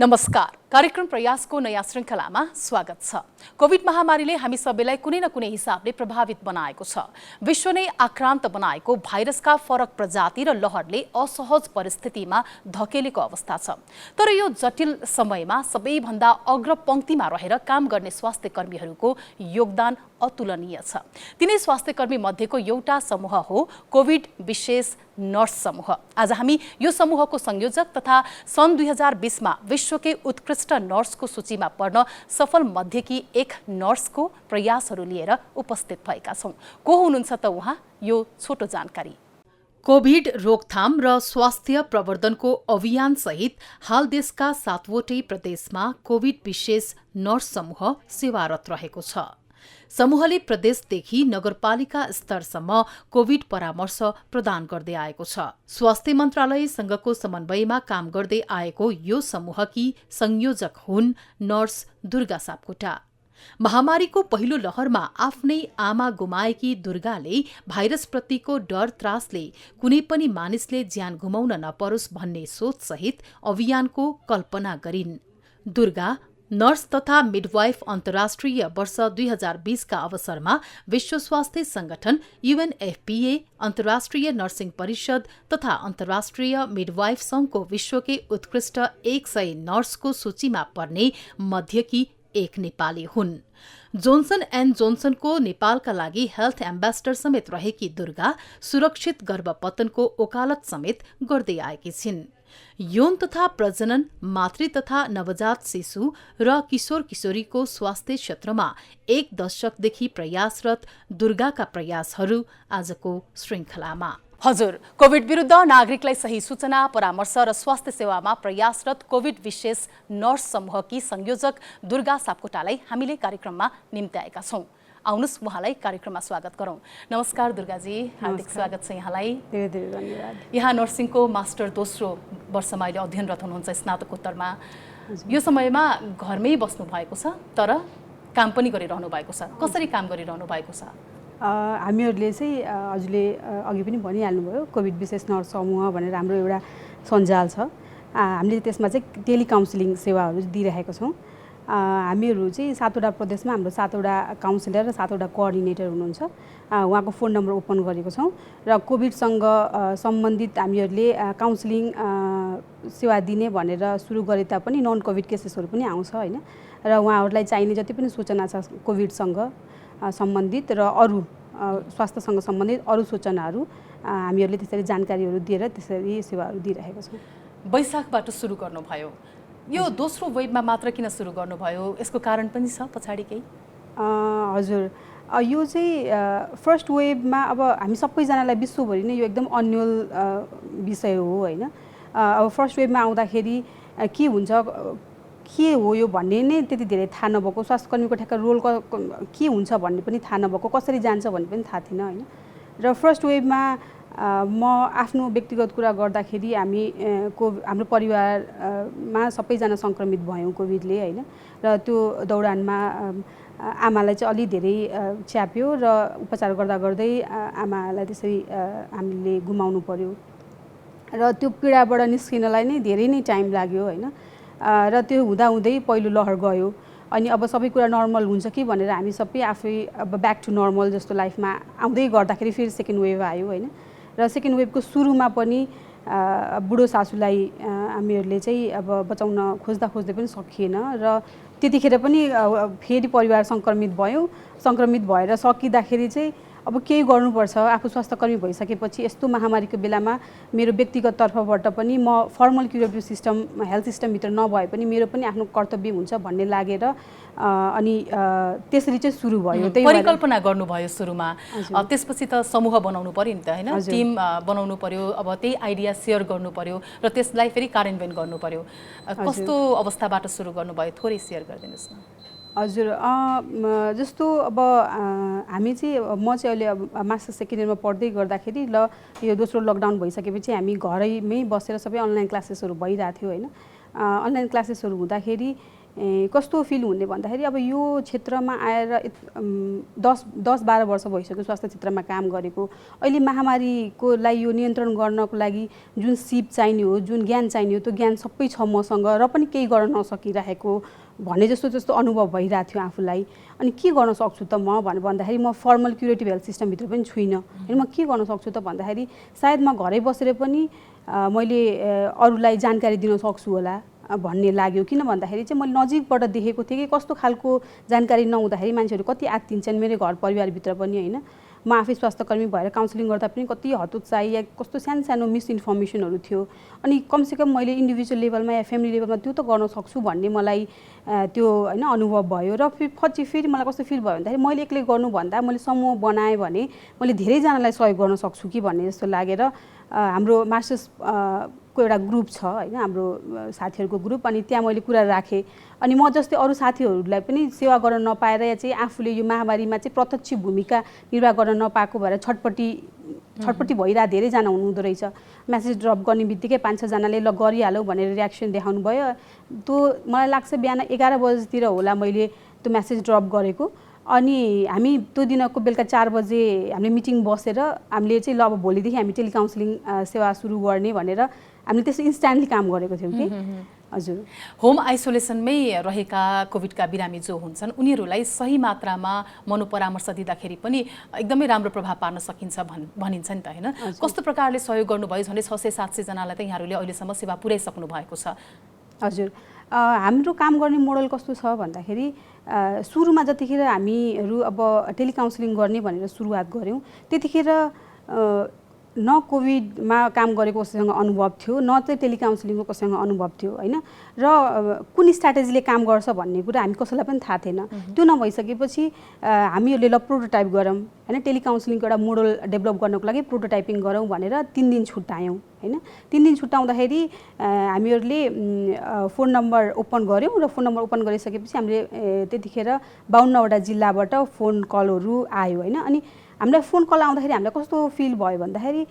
नमस्कार, कार्यक्रम प्रयासको नयाँ श्रृङ्खलामा स्वागत छ। कोभिड महामारीले हामी सबैलाई कुनै न कुनै हिसाबले प्रभावित बनाएको छ। विश्व नै आक्रान्त बनाएको भाइरसका फरक प्रजाति र लहरले असहज परिस्थितिमा धकेलेको अवस्था छ। तर यो जटिल समयमा सबैभन्दा अग्रपंक्तिमा रहेर काम गर्ने स्वास्थ्य कर्मीहरूको योगदान अतुलनीय छ। तिनै स्वास्थ्य कर्मी मध्येको एउटा समूह हो कोभिड विशेष नर्स समूह। आज हामी यो समूहको संयोजक तथा सन् 2020 मा विश्वकै उत्कृष्ट नर्सको सूचीमा पर्न सफल मध्येकी एक नर्सको प्रयासहरू लिएर उपस्थित भएका छौं। को हुनुहुन्छ त उहाँ? यो छोटो जानकारी। कोभिड रोकथाम र स्वास्थ्य प्रवर्धनको अभियान सहित हाल देशका 7वटै प्रदेशमा कोभिड विशेष नर्स समूह सेवारत रहेको छ। समूहले प्रदेशदेखि नगरपालिका स्तरसम्म कोभिड परामर्श प्रदान गर्दै आएको छ। स्वास्थ्य मन्त्रालयसँगको समन्वयमा काम गर्दै आएको यो समूहकी संयोजक हुन् नर्स दुर्गा सापकोटा। महामारीको पहिलो लहरमा आफ्नै आमा गुमाएकी दुर्गाले भाइरसप्रतिको डर त्रासले कुनै पनि मानिसले ज्यान गुमाउन नपरोस् भन्ने सोचसहित अभियानको कल्पना गरिन्। दुर्गा नर्स तथा मिडवाइफ अन्तर्राष्ट्रिय वर्ष 2020 का अवसरमा विश्व स्वास्थ्य संगठन UNFPA, अन्तर्राष्ट्रिय नर्सिङ परिषद तथा अन्तर्राष्ट्रिय मिडवाइफ संघको विश्वकै उत्कृष्ट 100 नर्सको सूचीमा पर्ने मध्यकी एक नेपाली हुन्। जोन्सन एन्ड जोन्सनको नेपालका लागि हेल्थ एम्बेसडर समेत रहेकी दुर्गा सुरक्षित गर्भपतनको ओकालत समेत गर्दै आएकी छिन्। यौन तथा प्रजनन, मातृ तथा नवजात शिशु र किशोर किशोरीको स्वास्थ्य क्षेत्रमा 1 दशकदेखि प्रयासरत दुर्गाका प्रयासहरू आजको श्रृङ्खलामा। हजुर, कोभिड विरुद्ध नागरिकलाई सही सूचना, परामर्श र स्वास्थ्य सेवामा प्रयासरत कोभिड विशेष नर्स समूहकी संयोजक दुर्गा सापकोटालाई हामीले कार्यक्रममा निम्त्याएका छौं। आउनुस् उहाँलाई कार्यक्रममा स्वागत गरौं। नमस्कार दुर्गाजी, हार्दिक स्वागत छ यहाँलाई। धेरै धेरै धन्यवाद। यहाँ नर्सिङको मास्टर दोस्रो वर्षमा अहिले अध्ययनरत हुनुहुन्छ स्नातकोत्तरमा। यो समयमा घरमै बस्नु भएको छ तर काम पनि गरिरहनु भएको छ। कसरी काम गरिरहनु भएको छ? हामीहरूले चाहिँ हजुरले अघि पनि भनिहाल्नुभयो, कोभिड विशेष नर्स समूह भनेर हाम्रो एउटा सञ्जाल छ। हामीले त्यसमा चाहिँ टेलिकाउन्सिलिङ सेवाहरू दिइरहेको छौँ। हामीहरू चाहिँ 7वटा प्रदेशमा हाम्रो 7वटा काउन्सिलर र 7वटा कोअर्डिनेटर हुनुहुन्छ। उहाँको फोन नम्बर ओपन गरेको छौँ र कोभिडसँग सम्बन्धित हामीहरूले काउन्सिलिङ सेवा दिने भनेर सुरु गरे तापनि नन कोभिड केसेसहरू पनि आउँछ होइन। र उहाँहरूलाई चाहिने जति पनि सूचना छ कोभिडसँग सम्बन्धित र अरू स्वास्थ्यसँग सम्बन्धित अरू सूचनाहरू हामीहरूले त्यसरी जानकारीहरू दिएर त्यसरी सेवाहरू दिइरहेका छौँ। वैशाखबाट सुरु गर्नुभयो, यो दोस्रो वेभमा मात्र किन सुरु गर्नुभयो? यसको कारण पनि छ पछाडि केही? हजुर, यो चाहिँ फर्स्ट वेभमा अब हामी सबैजनालाई विश्वभरि नै यो एकदम अन्यल विषय हो होइन। अब फर्स्ट वेभमा आउँदाखेरि के हुन्छ, के हो यो भन्ने नै त्यति धेरै थाहा नभएको, स्वास्थ्यकर्मीको ठ्याक्क रोल के हुन्छ भन्ने पनि थाहा नभएको, कसरी जान्छ भन्ने पनि थाहा थिएन होइन। र फर्स्ट वेभमा म आफ्नो व्यक्तिगत कुरा गर्दाखेरि हाम्रो परिवारमा सबैजना सङ्क्रमित भयौँ कोभिडले होइन। र त्यो दौडानमा आमालाई चाहिँ अलि धेरै च्याप्यो र उपचार गर्दा गर्दै आमालाई त्यसरी हामीले गुमाउनु पर्यो र त्यो पीडाबाट निस्किनलाई नै धेरै नै टाइम लाग्यो होइन। र त्यो हुँदाहुँदै पहिलो लहर गयो अनि अब सबै कुरा नर्मल हुन्छ कि भनेर हामी सबै आफै अब ब्याक टु नर्मल जस्तो लाइफमा आउँदै गर्दाखेरि फेरि सेकेन्ड वेभ आयो होइन। र सेकेन्ड वेभको सुरुमा पनि बुढो सासूलाई हामीहरूले चाहिँ अब बचाउन खोज्दा पनि सकिएन र त्यतिखेर पनि फेरि परिवार सङ्क्रमित भयौँ। सङ्क्रमित भएर सकिँदाखेरि चाहिँ अब केही गर्नुपर्छ। आफू स्वास्थ्यकर्मी भइसकेपछि यस्तो महामारीको बेलामा मेरो व्यक्तिगत तर्फबाट पनि म फर्मल क्युरेटिभ सिस्टम हेल्थ सिस्टमभित्र नभए पनि मेरो पनि आफ्नो कर्तव्य हुन्छ भन्ने लागेर अनि त्यसरी चाहिँ सुरु भयो। त्यही परिकल्पना गर्नुभयो सुरुमा, त्यसपछि त समूह बनाउनु पर्यो नि त होइन, टिम बनाउनु पर्यो, अब त्यही आइडिया सेयर गर्नु पर्यो र त्यसलाई फेरि कार्यान्वयन गर्नु पर्यो। कस्तो अवस्थाबाट सुरु गर्नुभयो, थोरै सेयर गरिदिनुहोस् न। हजुर, जस्तो अब हामी चाहिँ म चाहिँ अहिले मास्टर सेकेन्ड इयरमा पढ्दै गर्दाखेरि ल यो दोस्रो लकडाउन भइसकेपछि हामी घरैमै बसेर सबै अनलाइन क्लासेसहरू भइरहेको थियो होइन। अनलाइन क्लासेसहरू हुँदाखेरि कस्तो फिल हुने भन्दाखेरि अब यो क्षेत्रमा आएर 10-12 वर्ष भइसक्यो स्वास्थ्य क्षेत्रमा काम गरेको। अहिले महामारीकोलाई यो नियन्त्रण गर्नको लागि जुन सिप चाहिने हो, जुन ज्ञान चाहिने हो, त्यो ज्ञान सबै छ मसँग, र पनि केही गर्न नसकिरहेको भने जस्तो अनुभव भइरहेको थियो आफूलाई। अनि के गर्न सक्छु त म भन्दाखेरि म फर्मल क्युरेटिभ हेल्थ सिस्टमभित्र पनि छुइनँ। अनि म के गर्न सक्छु त भन्दाखेरि सायद म घरै बसेर पनि मैले अरूलाई जानकारी दिन सक्छु होला भन्ने लाग्यो। किन भन्दाखेरि चाहिँ मैले नजिकबाट देखेको थिएँ कि कस्तो खालको जानकारी नहुँदाखेरि मान्छेहरू कति आत्तिन्छन्। मेरो घर परिवारभित्र पनि होइन, म आफै स्वास्थ्यकर्मी भएर काउन्सिलिङ गर्दा पनि कति हतोत्साही या कस्तो सानो मिसइन्फर्मेसनहरू थियो। अनि कमसेकम मैले इन्डिभिजुअल लेभलमा या फ्यामिली लेभलमा त्यो त गर्न सक्छु भन्ने मलाई त्यो होइन अनुभव भयो। र फेरि मलाई कस्तो फिल भयो भन्दाखेरि मैले एक्लै गर्नुभन्दा मैले समूह बनाएँ भने मैले धेरैजनालाई सहयोग गर्न सक्छु कि भन्ने जस्तो लागेर हाम्रो मास्टर्स को एउटा ग्रुप छ होइन, हाम्रो साथीहरूको ग्रुप। अनि त्यहाँ मैले कुरा राखेँ। अनि म जस्तै अरू साथीहरूलाई पनि सेवा गर्न नपाएर या चाहिँ आफूले यो महामारीमा चाहिँ प्रत्यक्ष भूमिका निर्वाह गर्न नपाएको भएर छटपट्टि भइरहेको धेरैजना हुनुहुँदो रहेछ। म्यासेज ड्रप गर्ने बित्तिकै 5-6 जनाले ल गरिहालौ भनेर रियाक्सन देखाउनु भयो। त्यो मलाई लाग्छ बिहान 11 बजीतिर होला मैले त्यो म्यासेज ड्रप गरेको। अनि हामी त्यो दिनको बेलुका 4 बजे हामीले मिटिङ बसेर हामीले चाहिँ ल अब भोलिदेखि हामी टेलिकाउन्सिलिङ सेवा सुरु गर्ने भनेर हामीले त्यसो इन्स्ट्यान्टली काम गरेको थियौँ कि। हजुर, होम आइसोलेसनमै रहेका कोभिडका बिरामी जो हुन्छन् उनीहरूलाई सही मात्रामा मनोपरामर्श दिँदाखेरि पनि एकदमै राम्रो प्रभाव पार्न सकिन्छ भनिन्छ नि त होइन। कस्तो प्रकारले सहयोग गर्नुभयो? झन्डै 600-700 जनालाई त यहाँहरूले अहिलेसम्म सेवा पुर्याइसक्नु भएको छ। हजुर, हाम्रो काम गर्ने मोडल कस्तो छ भन्दाखेरि सुरुमा जतिखेर हामीहरू अब टेलिकाउन्सिलिङ गर्ने भनेर सुरुवात गऱ्यौँ त्यतिखेर न कोभिडमा काम गरेको कसैसँग अनुभव थियो, न चाहिँ टेलिकाउन्सिलिङको कसैसँग अनुभव थियो होइन। र कुन स्ट्राटेजीले काम गर्छ भन्ने कुरा हामी कसैलाई पनि थाहा थिएन। त्यो नभइसकेपछि हामीहरूले ल प्रोटोटाइप गरौँ होइन, टेलिकाउन्सिलिङको एउटा मोडल डेभलप गर्नको लागि प्रोटोटाइपिङ गरौँ भनेर 3 दिन छुट्यायौँ होइन। 3 दिन छुट्याउँदाखेरि हामीहरूले फोन नम्बर ओपन गऱ्यौँ र फोन नम्बर ओपन गरिसकेपछि हामीले त्यतिखेर 52वटा जिल्लाबाट फोन कलहरू आयो होइन। अनि हामीलाई फोन कल आउँदाखेरि हामीलाई कस्तो फिल भयो भन्दाखेरि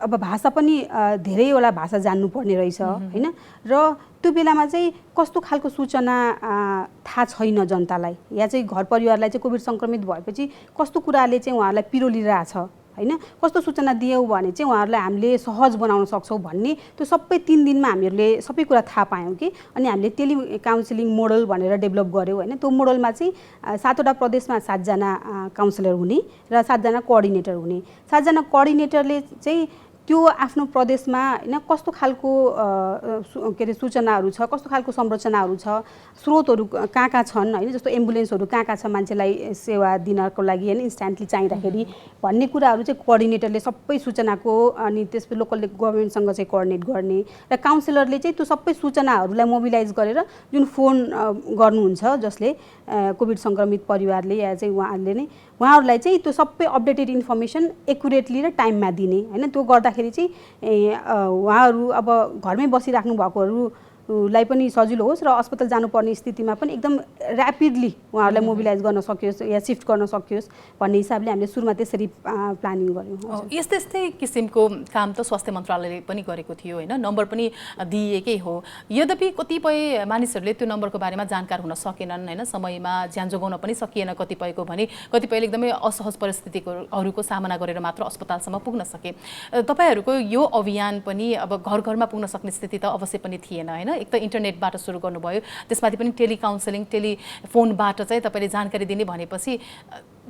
अब भाषा पनि धेरैवटा भाषा जान्नुपर्ने रहेछ होइन। र त्यो बेलामा चाहिँ कस्तो खालको सूचना थाहा छैन जनतालाई, या चाहिँ घर परिवारलाई चाहिँ कोभिड सङ्क्रमित भएपछि कस्तो कुराले चाहिँ उहाँहरूलाई पिरोलिरहेछ होइन, कस्तो सूचना दियौँ भने चाहिँ उहाँहरूलाई हामीले सहज बनाउन सक्छौँ भन्ने त्यो सबै 3 दिनमा हामीहरूले सबै कुरा थाहा पायौँ कि। अनि हामीले टेलिकाउन्सिलिङ मोडल भनेर डेभलप गऱ्यौँ होइन। त्यो मोडलमा चाहिँ 7वटा प्रदेशमा 7 जना काउन्सिलर हुने र 7 जना कोअर्डिनेटर हुने। 7 जना कोअर्डिनेटरले चाहिँ त्यो आफ्नो प्रदेशमा होइन कस्तो खालको के अरे सूचनाहरू छ, कस्तो खालको संरचनाहरू छ, स्रोतहरू कहाँ छन् होइन, जस्तो एम्बुलेन्सहरू कहाँ छ मान्छेलाई सेवा दिनको लागि होइन इन्स्ट्यान्टली चाहिँदाखेरि भन्ने कुराहरू चाहिँ कोअर्डिनेटरले सबै सूचनाको अनि त्यसपछि लोकल गभर्मेन्टसँग चाहिँ कोअर्डिनेट गर्ने र काउन्सिलरले चाहिँ त्यो सबै सूचनाहरूलाई मोबिलाइज गरेर जुन फोन गर्नुहुन्छ जसले कोभिड सङ्क्रमित परिवारले या चाहिँ उहाँहरूलाई चाहिँ त्यो सबै अपडेटेड इन्फर्मेसन एकुरेटली र टाइममा दिने होइन। त्यो गर्दाखेरि चाहिँ उहाँहरू अब घरमै बसिराख्नु भएकोहरूलाई पनि सजिलो होस् र अस्पताल जानुपर्ने स्थितिमा पनि एकदम ऱ्यापिडली उहाँहरूलाई मोबिलाइज गर्न सकियोस् या सिफ्ट गर्न सकियोस् भन्ने हिसाबले हामीले सुरुमा त्यसरी प्लानिङ गऱ्यौँ। यस्तै किसिमको काम त स्वास्थ्य मन्त्रालयले पनि गरेको थियो होइन, नम्बर पनि दिएकै हो। यद्यपि कतिपय मानिसहरूले त्यो नम्बरको बारेमा जानकार हुन सकेनन् होइन, समयमा ज्यान जोगाउन पनि सकिएन कतिपयको भने कतिपयले एकदमै असहज परिस्थितिहरूको सामना गरेर मात्र अस्पतालसम्म पुग्न सके। तपाईँहरूको यो अभियान पनि अब घर घरमा पुग्न सक्ने स्थिति त अवश्य पनि थिएन होइन। एक त इन्टरनेटबाट सुरु गर्नुभयो, त्यसमाथि पनि टेलिकाउन्सिलिङ टेलिफोनबाट चाहिँ तपाईँले जानकारी दिने भनेपछि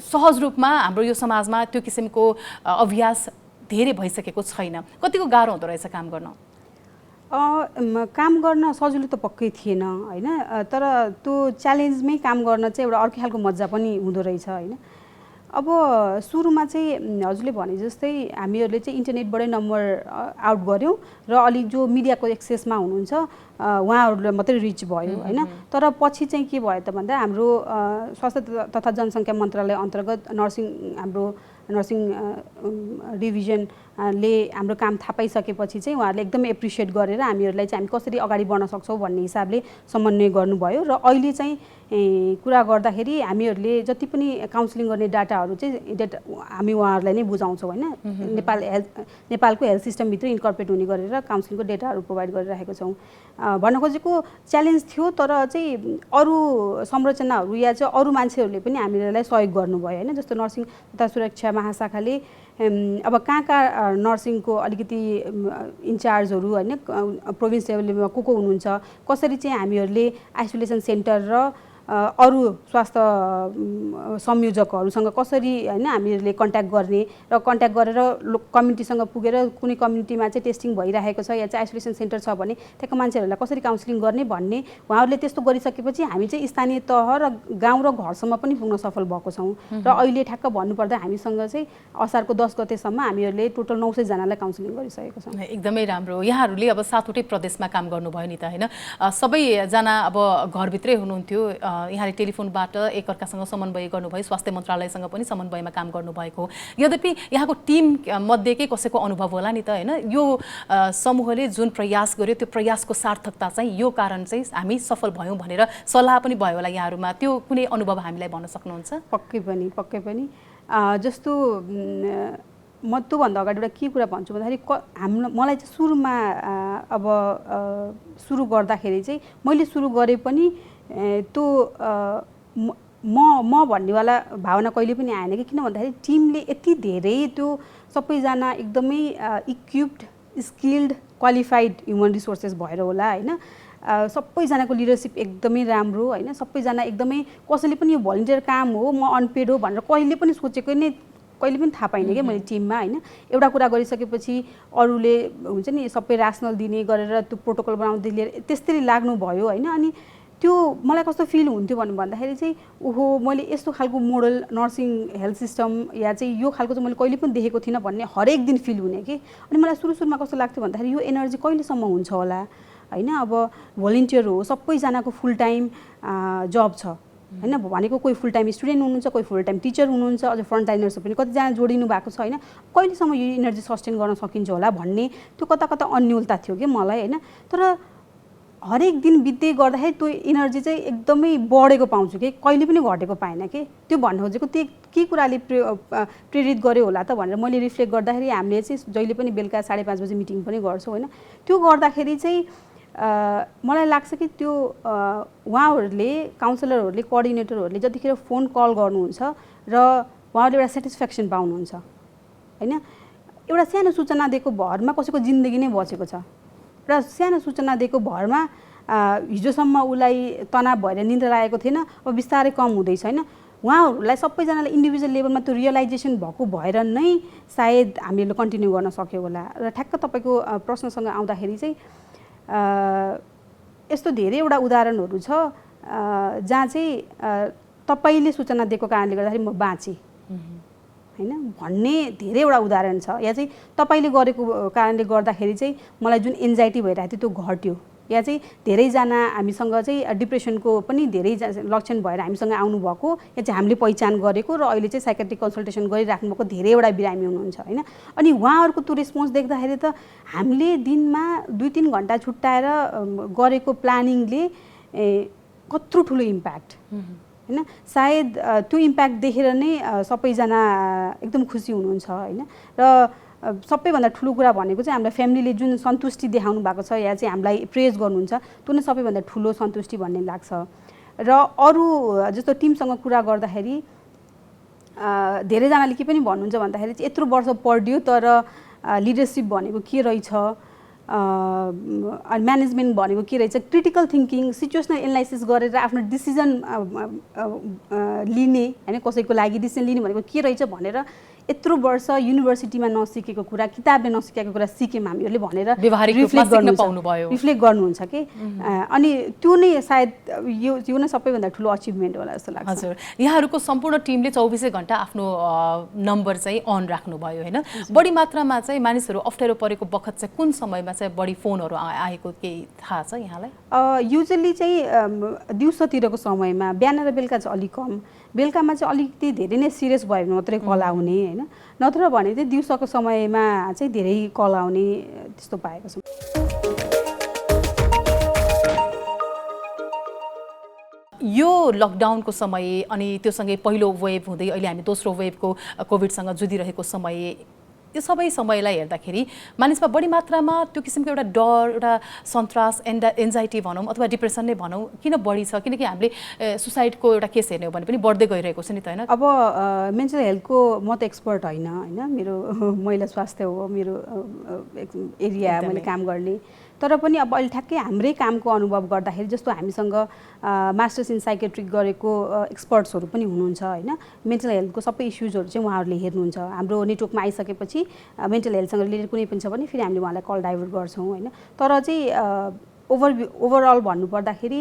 सहज रूपमा हाम्रो यो समाजमा त्यो किसिमको अभ्यास धेरै भइसकेको छैन। कतिको गाह्रो हुँदो रहेछ काम गर्न? काम गर्न सजिलो त पक्कै थिएन होइन, तर त्यो च्यालेन्जमै काम गर्न चाहिँ एउटा अर्कै खालको मजा पनि हुँदो रहेछ होइन। अब सुरुमा चाहिँ हजुरले भने जस्तै हामीहरूले चाहिँ इन्टरनेटबाटै नम्बर आउट गऱ्यौँ र अलिक जो मिडियाको एक्सेसमा हुनुहुन्छ उहाँहरूलाई मात्रै रिच भयो होइन। तर पछि चाहिँ के भयो त भन्दा हाम्रो स्वास्थ्य तथा जनसङ्ख्या मन्त्रालय अन्तर्गत हाम्रो नर्सिङ डिभिजनले हाम्रो काम थाहा पाइसकेपछि चाहिँ उहाँहरूले एकदमै एप्रिसिएट गरेर हामीहरूलाई चाहिँ हामी कसरी अगाडि बढ्न सक्छौँ भन्ने हिसाबले समन्वय गर्नुभयो र अहिले चाहिँ कुरा गर्दाखेरि हामीहरूले जति पनि काउन्सिलिङ गर्ने डाटाहरू चाहिँ हामी उहाँहरूलाई नै बुझाउँछौँ होइन नेपालको हेल्थ सिस्टमभित्र इन्कर्पोरेट हुने गरेर काउन्सिलिङको डेटाहरू प्रोभाइड गरिरहेको छौँ। भन्न खोजेको च्यालेन्ज थियो तर चाहिँ अरू संरचनाहरू या चाहिँ अरू मान्छेहरूले पनि हामीहरूलाई सहयोग गर्नुभयो होइन। जस्तो नर्सिङ तथा सुरक्षा महाशाखाले अब कहाँ नर्सिङको अलिकति इन्चार्जहरू होइन प्रोभिन्स लेभलमा को हुनुहुन्छ, कसरी चाहिँ हामीहरूले आइसोलेसन सेन्टर र अरू स्वास्थ्य संयोजकहरूसँग कसरी होइन हामीहरूले कन्ट्याक्ट गर्ने र कन्ट्याक्ट गरेर कम्युनिटीसँग पुगेर कुनै कम्युनिटीमा चाहिँ टेस्टिङ भइरहेको छ या चाहिँ आइसोलेसन सेन्टर छ भने त्यहाँको मान्छेहरूलाई कसरी काउन्सिलिङ गर्ने भन्ने उहाँहरूले त्यस्तो गरिसकेपछि हामी चाहिँ स्थानीय तह र गाउँ र घरसम्म पनि पुग्न सफल भएको छौँ। र अहिले ठ्याक्क भन्नुपर्दा हामीसँग चाहिँ असारको 10 गतेसम्म हामीहरूले टोटल 900 जनालाई काउन्सिलिङ गरिसकेको छौँ। एकदमै राम्रो। यहाँहरूले अब 7वटै प्रदेशमा काम गर्नुभयो नि त होइन, सबैजना अब घरभित्रै हुनुहुन्थ्यो, यहाँले टेलिफोनबाट एकअर्कासँग समन्वय गर्नुभयो, स्वास्थ्य मन्त्रालयसँग पनि समन्वयमा काम गर्नुभएको। यद्यपि यहाँको टिम मध्येकै कसैको अनुभव होला नि त होइन, यो समूहले जुन प्रयास गर्यो त्यो प्रयासको सार्थकता चाहिँ यो कारण चाहिँ हामी सफल भयौँ भनेर सल्लाह पनि भयो होला यहाँहरूमा, त्यो कुनै अनुभव हामीलाई भन्न सक्नुहुन्छ? पक्कै पनि जस्तो म त्योभन्दा अगाडि एउटा के कुरा भन्छु भन्दाखेरि मलाई चाहिँ सुरुमा अब सुरु गर्दाखेरि चाहिँ मैले सुरु गरे पनि त्यो म भन्नेवाला भावना कहिले पनि आएन कि, किन भन्दाखेरि टिमले यति धेरै त्यो सबैजना एकदमै equipped skilled qualified human resources भएर होला होइन। सबैजनाको लिडरसिप एकदमै राम्रो होइन, सबैजना एकदमै कसैले पनि यो भलिन्टियर काम हो म अनपेड हो भनेर कहिले पनि सोचेको नै कहिले पनि थाहा पाइनँ क्या मैले टिममा होइन। एउटा कुरा गरिसकेपछि अरूले हुन्छ नि सबै रासनल दिने गरेर त्यो प्रोटोकल बनाउँदै लिएर त्यस्तै लाग्नुभयो होइन। अनि त्यो मलाई कस्तो फिल हुन्थ्यो भन्दाखेरि चाहिँ ओहो मैले यस्तो खालको मोडल नर्सिङ हेल्थ सिस्टम या चाहिँ यो खालको चाहिँ मैले कहिले पनि देखेको थिइनँ भन्ने हरेक दिन फिल हुने कि। अनि मलाई सुरुमा कस्तो लाग्थ्यो भन्दाखेरि यो एनर्जी कहिलेसम्म हुन्छ होला होइन। अब भोलिन्टियर हो, सबैजनाको फुल टाइम जब छ होइन, भनेको कोही फुल टाइम स्टुडेन्ट हुनुहुन्छ, कोही फुल टाइम टिचर हुनुहुन्छ, अझ फ्रन्टलाइनर्स पनि कतिजना जोडिनु भएको छ होइन। कहिलेसम्म यो इनर्जी सस्टेन गर्न सकिन्छ होला भन्ने त्यो कता अन्योलता थियो कि मलाई होइन। तर हरेक दिन बित्दै गर्दाखेरि त्यो इनर्जी चाहिँ एकदमै बढेको पाउँछु कि, कहिले पनि घटेको पाएन कि। त्यो भन्नु खोजेको त्यो के कुराले प्रेरित गर्यो होला त भनेर मैले रिफ्लेक्ट गर्दाखेरि हामीले चाहिँ जहिले पनि बेलुका 5:30 बजे मिटिङ पनि गर्छौँ होइन। त्यो गर्दाखेरि चाहिँ मलाई लाग्छ कि त्यो उहाँहरूले काउन्सिलरहरूले कोअर्डिनेटरहरूले जतिखेर फोन कल गर्नुहुन्छ र उहाँहरूले एउटा सेटिस्फ्याक्सन पाउनुहुन्छ होइन। एउटा सानो सूचना दिएको भरमा कसैको जिन्दगी नै बचेको छ र सानो सूचना दिएको भरमा हिजोसम्म उसलाई तनाव भएर निन्द्रा लागेको थिएन, अब बिस्तारै कम हुँदैछ होइन। उहाँहरूलाई सबैजनालाई इन्डिभिजुअल लेभलमा त्यो रियलाइजेसन भएको भएर नै सायद हामीले कन्टिन्यू गर्न सक्यो होला। र ठ्याक्क तपाईँको प्रश्नसँग आउँदाखेरि चाहिँ यस्तो धेरैवटा उदाहरणहरू छ जहाँ चाहिँ तपाईँले सूचना दिएको कारणले गर्दाखेरि म बाँचेँ होइन भन्ने धेरैवटा उदाहरण छ। या चाहिँ तपाईँले गरेको कारणले गर्दाखेरि चाहिँ मलाई जुन एन्जाइटी भइरहेको थियो त्यो घट्यो। या चाहिँ धेरैजना हामीसँग चाहिँ डिप्रेसनको पनि धेरै लक्षण भएर हामीसँग आउनुभएको या चाहिँ हामीले पहिचान गरेको र अहिले चाहिँ साइकेट्रिक कन्सल्टेसन गरिराख्नु भएको धेरैवटा बिरामी हुनुहुन्छ होइन। अनि उहाँहरूको त्यो रेस्पोन्स देख्दाखेरि त हामीले दिनमा 2-3 घन्टा छुट्याएर गरेको प्लानिङले कत्रो ठुलो इम्प्याक्ट होइन। सायद त्यो इम्प्याक्ट देखेर नै सबैजना एकदम खुसी हुनुहुन्छ होइन। र सबैभन्दा ठुलो कुरा भनेको चाहिँ हामीलाई फ्यामिलीले जुन सन्तुष्टि देखाउनु भएको छ या चाहिँ हामीलाई प्रेज गर्नुहुन्छ त्यो नै सबैभन्दा ठुलो सन्तुष्टि भन्ने लाग्छ। र अरू जस्तो टिमसँग कुरा गर्दाखेरि धेरैजनाले के पनि भन्नुहुन्छ भन्दाखेरि चाहिँ यत्रो वर्ष पढ्यो तर लिडरसिप भनेको के रहेछ, म्यानेजमेन्ट भनेको के रहेछ, क्रिटिकल थिङ्किङ सिचुएसनल एनालाइसिस गरेर आफ्नो डिसिजन लिने होइन, कसैको लागि डिसिजन लिने भनेको के रहेछ भनेर यत्रो वर्ष युनिभर्सिटीमा नसिकेको कुरा, किताबले नसिकेको कुरा सिक्यौँ हामीहरूले भनेर रिफ्लेक्ट गर्नुहुन्छ कि। अनि त्यो नै सायद यो नै सबैभन्दा ठुलो अचिभमेन्ट होला जस्तो लाग्छ। हजुर, यहाँहरूको सम्पूर्ण टिमले 24 घण्टा आफ्नो नम्बर चाहिँ अन राख्नुभयो होइन। बढी मात्रामा चाहिँ मानिसहरू अप्ठ्यारो परेको बखत चाहिँ कुन समयमा चाहिँ बढी फोनहरू आएको केही थाहा छ यहाँलाई? युजली चाहिँ दिउँसोतिरको समयमा, बिहान र बेलुका चाहिँ अलिक कम, बेलुकामा चाहिँ अलिकति धेरै नै सिरियस भयो भने मात्रै कल आउने होइन। होइन नत्र भने चाहिँ दिउँसोको समयमा चाहिँ धेरै कल आउने त्यस्तो पाएको छौँ। यो लकडाउनको समय अनि त्योसँगै पहिलो वेभ हुँदै अहिले हामी दोस्रो वेभको कोभिडसँग जुधिरहेको समय यो सबै समयलाई हेर्दाखेरि मानिसमा बढी मात्रामा त्यो किसिमको एउटा डर एउटा सन्तास एन्जाइटी भनौँ अथवा डिप्रेसन नै भनौँ किन बढी छ किनकि हामीले सुसाइडको एउटा केस हेर्ने हो भने पनि बढ्दै गइरहेको छ नि त होइन। अब मेन्टल हेल्थको म त एक्सपर्ट होइन मेरो महिला स्वास्थ्य हो मेरो एरिया मैले काम गर्ने तर पनि अब अहिले ठ्याक्कै हाम्रै कामको अनुभव गर्दाखेरि जस्तो हामीसँग मास्टर्स इन साइकेट्रिक गरेको एक्सपर्ट्सहरू पनि हुनुहुन्छ होइन मेन्टल हेल्थको सबै इस्युजहरू चाहिँ उहाँहरूले हेर्नुहुन्छ। हाम्रो नेटवर्कमा आइसकेपछि मेन्टल हेल्थसँग रिलेटेड कुनै पनि छ भने फेरि हामीले उहाँलाई कल डाइभर्ट गर्छौँ होइन। तर चाहिँ ओभरअल भन्नुपर्दाखेरि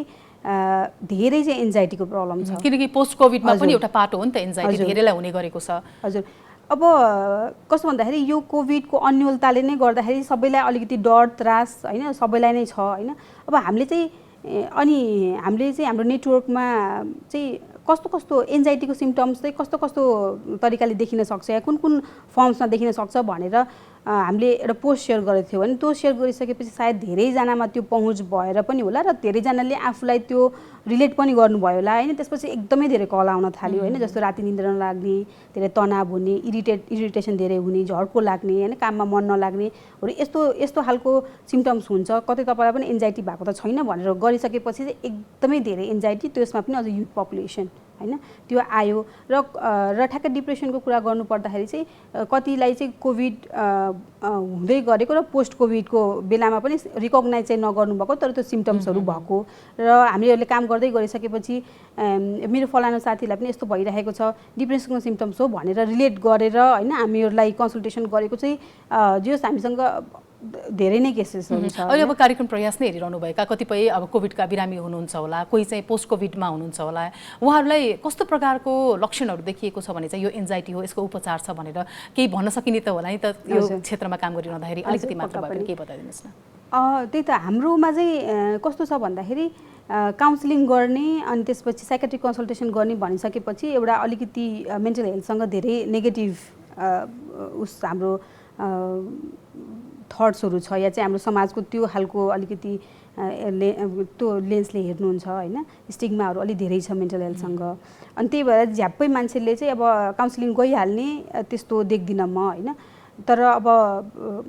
धेरै चाहिँ एन्जाइटीको प्रब्लम छ किनकि पोस्ट कोभिडमा पनि एउटा पाटो हो नि त एन्जाइटी धेरैलाई हुने गरेको छ। हजुर अब कस्तो भन्दाखेरि यो कोभिडको अन्योलताले नै गर्दाखेरि सबैलाई अलिकति डर त्रास होइन सबैलाई नै छ होइन। अब हामीले चाहिँ अनि हामीले चाहिँ हाम्रो नेटवर्कमा चाहिँ कस्तो कस्तो एन्जाइटीको सिम्टम्स चाहिँ कस्तो कस्तो तरिकाले देखिन सक्छ या कुन कुन फर्म्समा देखिन सक्छ भनेर हामीले एउटा पोस्ट सेयर गरेको थियो भने त्यो सेयर गरिसकेपछि सायद धेरैजनामा त्यो पहुँच भएर पनि होला र धेरैजनाले आफूलाई त्यो रिलेट पनि गर्नुभयो होला होइन। त्यसपछि एकदमै धेरै कल आउन थाल्यो होइन जस्तो राति निद्रा नलाग्ने धेरै तनाव हुने इरिटेसन धेरै हुने झड्को लाग्ने होइन काममा मन नलाग्नेहरू यस्तो खालको सिम्टम्स हुन्छ। कतै तपाईँलाई पनि एन्जाइटी भएको त छैन भनेर गरिसकेपछि चाहिँ एकदमै धेरै एन्जाइटी त्यसमा पनि अझ युथ पपुलेसन होइन त्यो आयो र ठ्याक्कै डिप्रेसनको कुरा गर्नुपर्दाखेरि चाहिँ कतिलाई चाहिँ कोभिड हुँदै गरेको र पोस्ट कोभिडको बेलामा पनि रिकग्नाइज चाहिँ नगर्नुभएको तर त्यो सिम्टम्सहरू भएको र हामीहरूले काम गर्दै गरिसकेपछि मेरो फलाना साथीलाई पनि यस्तो भइरहेको छ डिप्रेसनको सिम्टम्स हो भनेर रिलेट गरेर होइन हामीहरूलाई कन्सल्टेसन गरेको चाहिँ जस हामीसँग धेरै नै केसेसहरू छ। अहिले अब कार्यक्रम प्रयास नै हेरिरहनुभएका कतिपय अब कोभिडका बिरामी हुनुहुन्छ होला कोही चाहिँ पोस्ट कोभिडमा हुनुहुन्छ होला उहाँहरूलाई कस्तो प्रकारको लक्षणहरू देखिएको छ भने चाहिँ यो एन्जाइटी हो यसको उपचार छ भनेर केही भन्न सकिने त होला नि त यो क्षेत्रमा काम गरिरहँदाखेरि अलिकति मात्र भए पनि केही बताइदिनुहोस् न। त्यही त हाम्रोमा चाहिँ कस्तो छ भन्दाखेरि काउन्सिलिङ गर्ने अनि त्यसपछि साइकेट्रिक कन्सल्टेसन गर्ने भनिसकेपछि एउटा अलिकति मेन्टल हेल्थसँग धेरै नेगेटिभ हाम्रो थट्सहरू छ या चाहिँ हाम्रो समाजको त्यो खालको अलिकति त्यो लेन्सले हेर्नुहुन्छ होइन स्टिग्माहरू अलिक धेरै छ मेन्टल हेल्थसँग अनि त्यही भएर झ्याप्पै मान्छेले चाहिँ अब काउन्सिलिङ गइहाल्ने त्यस्तो देख्दिनँ म होइन। तर अब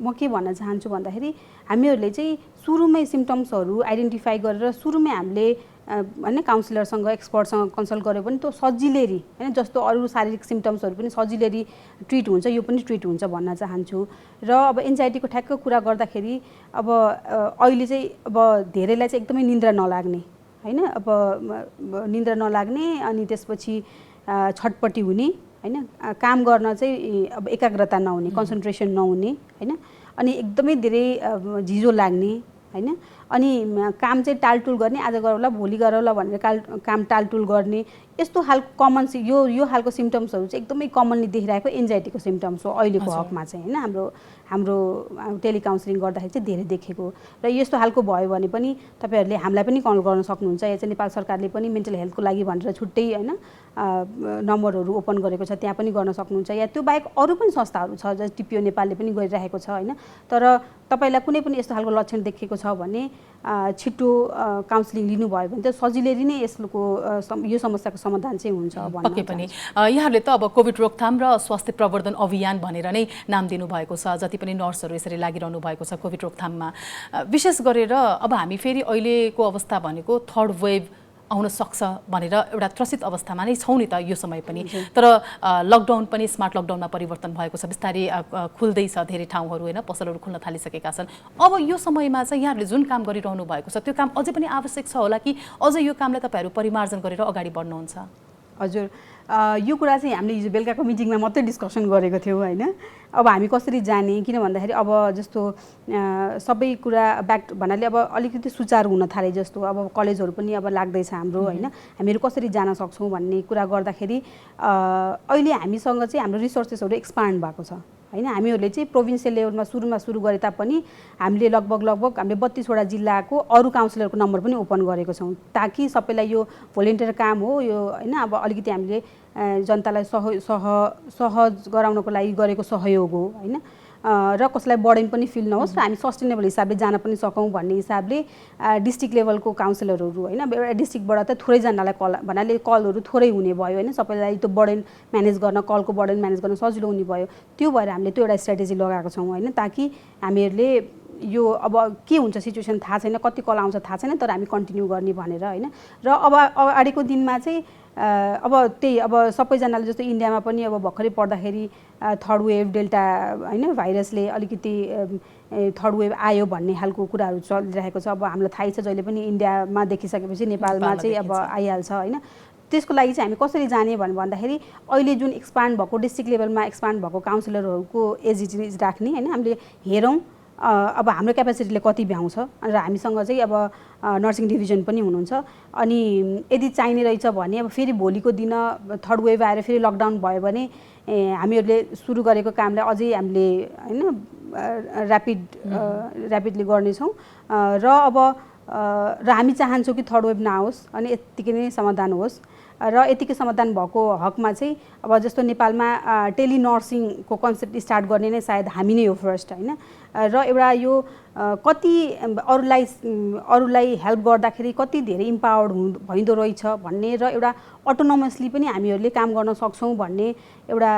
म के भन्न चाहन्छु भन्दाखेरि हामीहरूले चाहिँ सुरुमै सिम्टम्सहरू आइडेन्टिफाई गरेर सुरुमै हामीले होइन काउन्सिलरसँग एक्सपर्टसँग कन्सल्ट गऱ्यो भने त्यो सजिलै होइन जस्तो अरू शारीरिक सिम्टम्सहरू पनि सजिलै ट्रिट हुन्छ यो पनि ट्रिट हुन्छ भन्न चाहन्छु। र अब एन्जाइटीको ठ्याक्क कुरा गर्दाखेरि अब अहिले चाहिँ अब धेरैलाई चाहिँ एकदमै निन्द्रा नलाग्ने होइन अब निन्द्रा नलाग्ने अनि त्यसपछि छटपट्टि हुने होइन काम गर्न चाहिँ अब एकाग्रता नहुने कन्सन्ट्रेसन नहुने होइन अनि एकदमै धेरै झिजो लाग्ने होइन अनि काम चाहिँ टालटुल गर्ने आज गरौँला भोलि गरौँला भनेर काम टालटुल गर्ने यस्तो खालको कमन यो खालको सिम्टम्सहरू चाहिँ एकदमै कमनली देखिरहेको एन्जाइटीको सिम्टम्स हो अहिलेको हकमा चाहिँ होइन। हाम्रो टेलिकाउन्सिलिङ गर्दाखेरि चाहिँ धेरै देखेको र यस्तो खालको भयो भने पनि तपाईँहरूले हामीलाई पनि कल गर्न सक्नुहुन्छ या चाहिँ नेपाल सरकारले पनि मेन्टल हेल्थको लागि भनेर छुट्टै होइन नम्बरहरू ओपन गरेको छ त्यहाँ पनि गर्न सक्नुहुन्छ या त्यो बाहेक अरू पनि संस्थाहरू छ जस्तै टिपिओ नेपालले पनि गरिरहेको छ होइन। तर तपाईँलाई कुनै पनि यस्तो खालको लक्षण देखेको छ भने छिटो काउन्सिलिङ लिनुभयो भने चाहिँ सजिलै नै यसको यो समस्याको समाधान चाहिँ हुन्छ पक्कै पनि। यहाँहरूले त अब कोभिड रोकथाम र स्वास्थ्य प्रवर्धन अभियान भनेर नै नाम दिनुभएको छ जति पनि नर्सहरू यसरी लागिरहनु भएको छ कोभिड रोकथाममा विशेष गरेर अब हामी फेरि अहिलेको अवस्था भनेको थर्ड वेभ आउन सक्छ भनेर एउटा त्रसित अवस्थामा नै छौँ नि त यो समय पनि। तर लकडाउन पनि स्मार्ट लकडाउनमा परिवर्तन भएको छ बिस्तारै खुल्दैछ धेरै ठाउँहरू होइन पसलहरू खुल्न थालिसकेका छन्। अब यो समयमा चाहिँ यहाँहरूले जुन काम गरिरहनु भएको छ त्यो काम अझै पनि आवश्यक छ होला कि अझ यो कामलाई तपाईँहरू परिमार्जन गरेर अगाडि बढ्नुहुन्छ? हजुर यो कुरा चाहिँ हामीले हिजो बेलुकाको मिटिङमा मात्रै डिस्कसन गरेको थियौँ होइन। अब हामी कसरी जाने किन भन्दाखेरि अब जस्तो सबै कुरा ब्याक भन्नाले अब अलिकति सुचारू हुन थाले जस्तो अब कलेजहरू पनि अब लाग्दैछ हाम्रो होइन हामीहरू कसरी जान सक्छौँ भन्ने कुरा गर्दाखेरि अहिले हामीसँग चाहिँ हाम्रो रिसोर्सेसहरू एक्सपान्ड भएको छ होइन। हामीहरूले चाहिँ प्रोभिन्सियल लेभलमा सुरु गरे तापनि हामीले लगभग हामीले 32वटा जिल्लाको अरू काउन्सिलरको नम्बर पनि ओपन गरेको छौँ, ताकि सबैलाई यो भोलिन्टियर काम हो यो होइन। अब अलिकति हामीले जनतालाई सहज गराउनको लागि गरेको सहयोग हो होइन, र कसैलाई बर्डन पनि फिल नहोस् र हामी सस्टेनेबल हिसाबले जान पनि सकौँ भन्ने हिसाबले डिस्ट्रिक्ट लेभलको काउन्सिलरहरू होइन, एउटा डिस्ट्रिक्टबाट त थोरैजनालाई भन्नाले कलहरू थोरै हुने भयो होइन, सबैलाई त्यो बर्डन म्यानेज गर्न, कलको बर्डन म्यानेज गर्न सजिलो हुने भयो। त्यो भएर हामीले त्यो एउटा स्ट्राटेजी लगाएको छौँ होइन, ताकि हामीहरूले यो अब के हुन्छ सिचुएसन थाहा छैन, कति कल आउँछ थाहा छैन, तर हामी कन्टिन्यू गर्ने भनेर होइन। र अब अगाडिको दिनमा चाहिँ अब त्यही अब सबैजनाले जस्तो इन्डियामा पनि अब भर्खरै पढ्दाखेरि थर्ड वेभ डेल्टा होइन भाइरसले अलिकति थर्ड वेभ आयो भन्ने खालको कुराहरू चलिरहेको छ। अब हामीलाई थाहै छ जहिले पनि इन्डियामा देखिसकेपछि नेपालमा चाहिँ अब आइहाल्छ होइन। त्यसको लागि चाहिँ हामी कसरी जाने भन्दाखेरि अहिले जुन एक्सपान्ड भएको डिस्ट्रिक्ट लेभलमा एक्सपान्ड भएको काउन्सिलरहरूको एज राख्ने होइन, हामीले हेरौँ अब हाम्रो क्यापेसिटीले कति भ्याउँछ र हामीसँग चाहिँ अब नर्सिङ डिभिजन पनि हुनुहुन्छ। अनि यदि चाहिने रहेछ भने अब फेरि भोलिको दिन थर्ड वेभ आएर फेरि लकडाउन भयो भने हामीहरूले सुरु गरेको कामलाई अझै हामीले होइन ऱ्यापिडली गर्नेछौँ। र अब हामी चाहन्छौँ कि थर्ड वेभ नआओस् अनि यत्तिकै नै समाधान होस्। र यतिकै समाधान भएको हकमा चाहिँ अब जस्तो नेपालमा टेलिनर्सिङको कन्सेप्ट स्टार्ट गर्ने नै सायद हामी नै हो फर्स्ट होइन। र एउटा यो कति अरूलाई हेल्प गर्दाखेरि कति धेरै इम्पावर्ड भइँदो रहेछ भन्ने र एउटा अटोनोमसली पनि हामीहरूले काम गर्न सक्छौँ भन्ने एउटा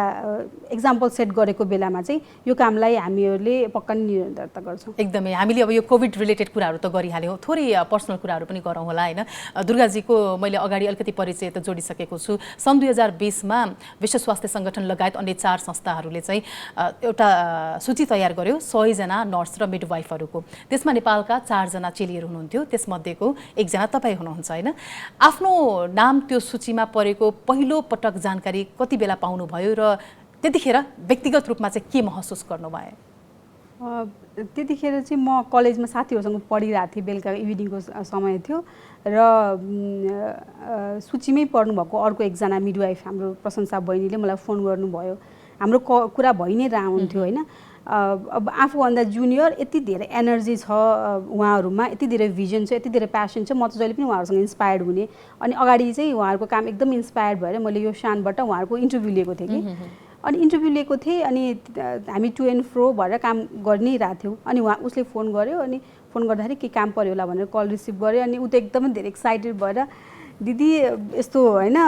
एक्जाम्पल सेट गरेको बेलामा चाहिँ यो कामलाई हामीहरूले पक्का नै निरन्तरता गर्छौँ। एकदमै हामीले अब यो कोभिड रिलेटेड कुराहरू त गरिहाल्यौँ, थोरै पर्सनल कुराहरू पनि गरौँ होला होइन। दुर्गाजीको मैले अगाडि अलिकति परिचय त जोडिसकेको छु। सन् 2020मा विश्व स्वास्थ्य सङ्गठन लगायत अन्य 4 संस्थाहरूले चाहिँ एउटा सूची तयार गर्यो 100जना नर्स र मिडवाइफहरूको। त्यसमा नेपालका 4 जना चेलीहरू हुनुहुन्थ्यो, त्यसमध्येको 1 जना तपाईँ हुनुहुन्छ होइन। आफ्नो नाम त्यो सूचीमा परेको पहिलो पटक जानकारी कति बेला पाउनुभयो र त्यतिखेर व्यक्तिगत रूपमा चाहिँ के महसुस गर्नुभयो? त्यतिखेर चाहिँ म कलेजमा साथीहरूसँग पढिरहेको थिएँ, बेलुका इभिनिङको समय थियो र सूचीमै पढ्नुभएको अर्को 1 जना मिडवाइफ हाम्रो प्रशंसा बहिनीले मलाई फोन गर्नुभयो। हाम्रो कुरा भइ नै रहन्थ्यो होइन। अब आफूभन्दा जुनियर यति धेरै एनर्जी छ उहाँहरूमा, यति धेरै भिजन छ, यति धेरै प्यासन छ, म त जहिले पनि उहाँहरूसँग इन्सपायर्ड हुने। अनि अगाडि चाहिँ उहाँहरूको काम एकदम इन्सपायर्ड भएर मैले यो शानबाट उहाँहरूको इन्टरभ्यू लिएको थिएँ कि अनि इन्टरभ्यू लिएको थिएँ अनि हामी टु एन्ड फ्रो भएर काम गरिरहेको थियौँ। अनि उसले फोन गर्यो अनि फोन गर्दाखेरि के काम पर्यो होला भनेर कल रिसिभ गरेँ। अनि ऊ त एकदमै धेरै एक्साइटेड भएर दिदी यस्तो होइन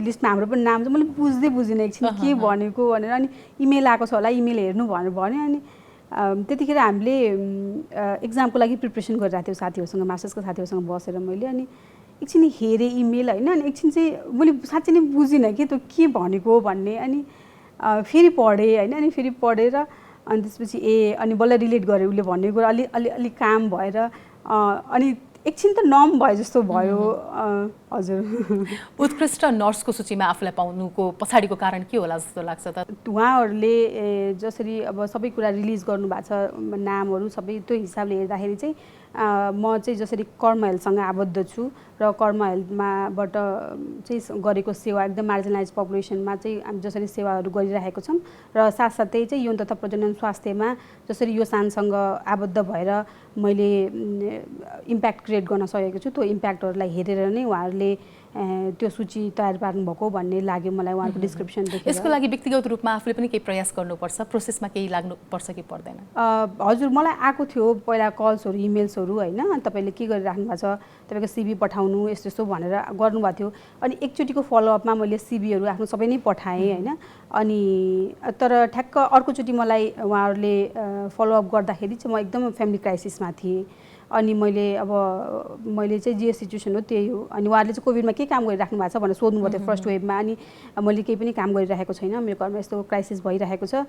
लिस्टमा हाम्रो पनि नाम छ। मैले बुझिनँ एकछिन के भनेको भनेर। अनि इमेल आएको छ होला इमेल हेर्नु भनेर भन्यो। अनि त्यतिखेर हामीले एक्जामको लागि प्रिपरेसन गरिरहेको थियौँ साथीहरूसँग, मास्टर्सको साथीहरूसँग बसेर मैले। अनि एकछिन हेरेँ इमेल होइन, अनि एकछिन चाहिँ मैले साँच्चै नै बुझिनँ कि त्यो के भनेको भन्ने। अनि फेरि पढेँ होइन, अनि फेरि पढेर अनि त्यसपछि अनि बल्ल रिलेट गरेँ उसले भनेको अलि काम भएर अनि एकछिन त नम भयो जस्तो भयो। हजुर, उत्कृष्ट नर्सको सूचीमा आफूलाई पाउनुको पछाडिको कारण के होला जस्तो लाग्छ त? उहाँहरूले जसरी अब सबै कुरा रिलिज गर्नुभएको छ नामहरू सबै, त्यो हिसाबले हेर्दाखेरि चाहिँ म चाहिँ जसरी कर्म हेल्थसँग आबद्ध छु र कर्म हेल्थमाबाट चाहिँ गरेको सेवा एकदम मार्जिनलाइज पपुलेसनमा चाहिँ हामी जसरी सेवाहरू गरिरहेको छौँ र साथसाथै चाहिँ यौन तथा प्रजनन स्वास्थ्यमा जसरी यो सानसँग आबद्ध भएर मैले इम्प्याक्ट क्रिएट गर्न सकेको छु, त्यो इम्प्याक्टहरूलाई हेरेर नै उहाँहरूले त्यो सूची तयार पार्नुभएको भन्ने लाग्यो मलाई उहाँको डिस्क्रिप्सन देखेर। यसको लागि व्यक्तिगत रूपमा आफूले पनि केही प्रयास गर्नुपर्छ, प्रोसेसमा केही लाग्नुपर्छ कि पर्दैन? हजुर, मलाई आएको थियो पहिला कल्सहरू इमेल्सहरू होइन, तपाईँले के गरिराख्नु भएको छ, तपाईँको सिभी पठाउनु यस्तो यस्तो भनेर गर्नुभएको थियो। अनि एकचोटिको फलोअपमा मैले सिभीहरू आफ्नो सबै नै पठाएँ होइन। अनि तर ठ्याक्क अर्कोचोटि मलाई उहाँहरूले फलोअप गर्दाखेरि चाहिँ म एकदम फ्यामिली क्राइसिसमा थिएँ। अनि मैले चाहिँ जे सिचुएसन हो त्यही हो। अनि उहाँहरूले चाहिँ कोभिडमा के काम गरिराख्नु भएको छ भनेर सोध्नुभएको थियो फर्स्ट वेभमा। अनि मैले केही पनि काम गरिरहेको छैन, मेरो घरमा यस्तो क्राइसिस भइरहेको छ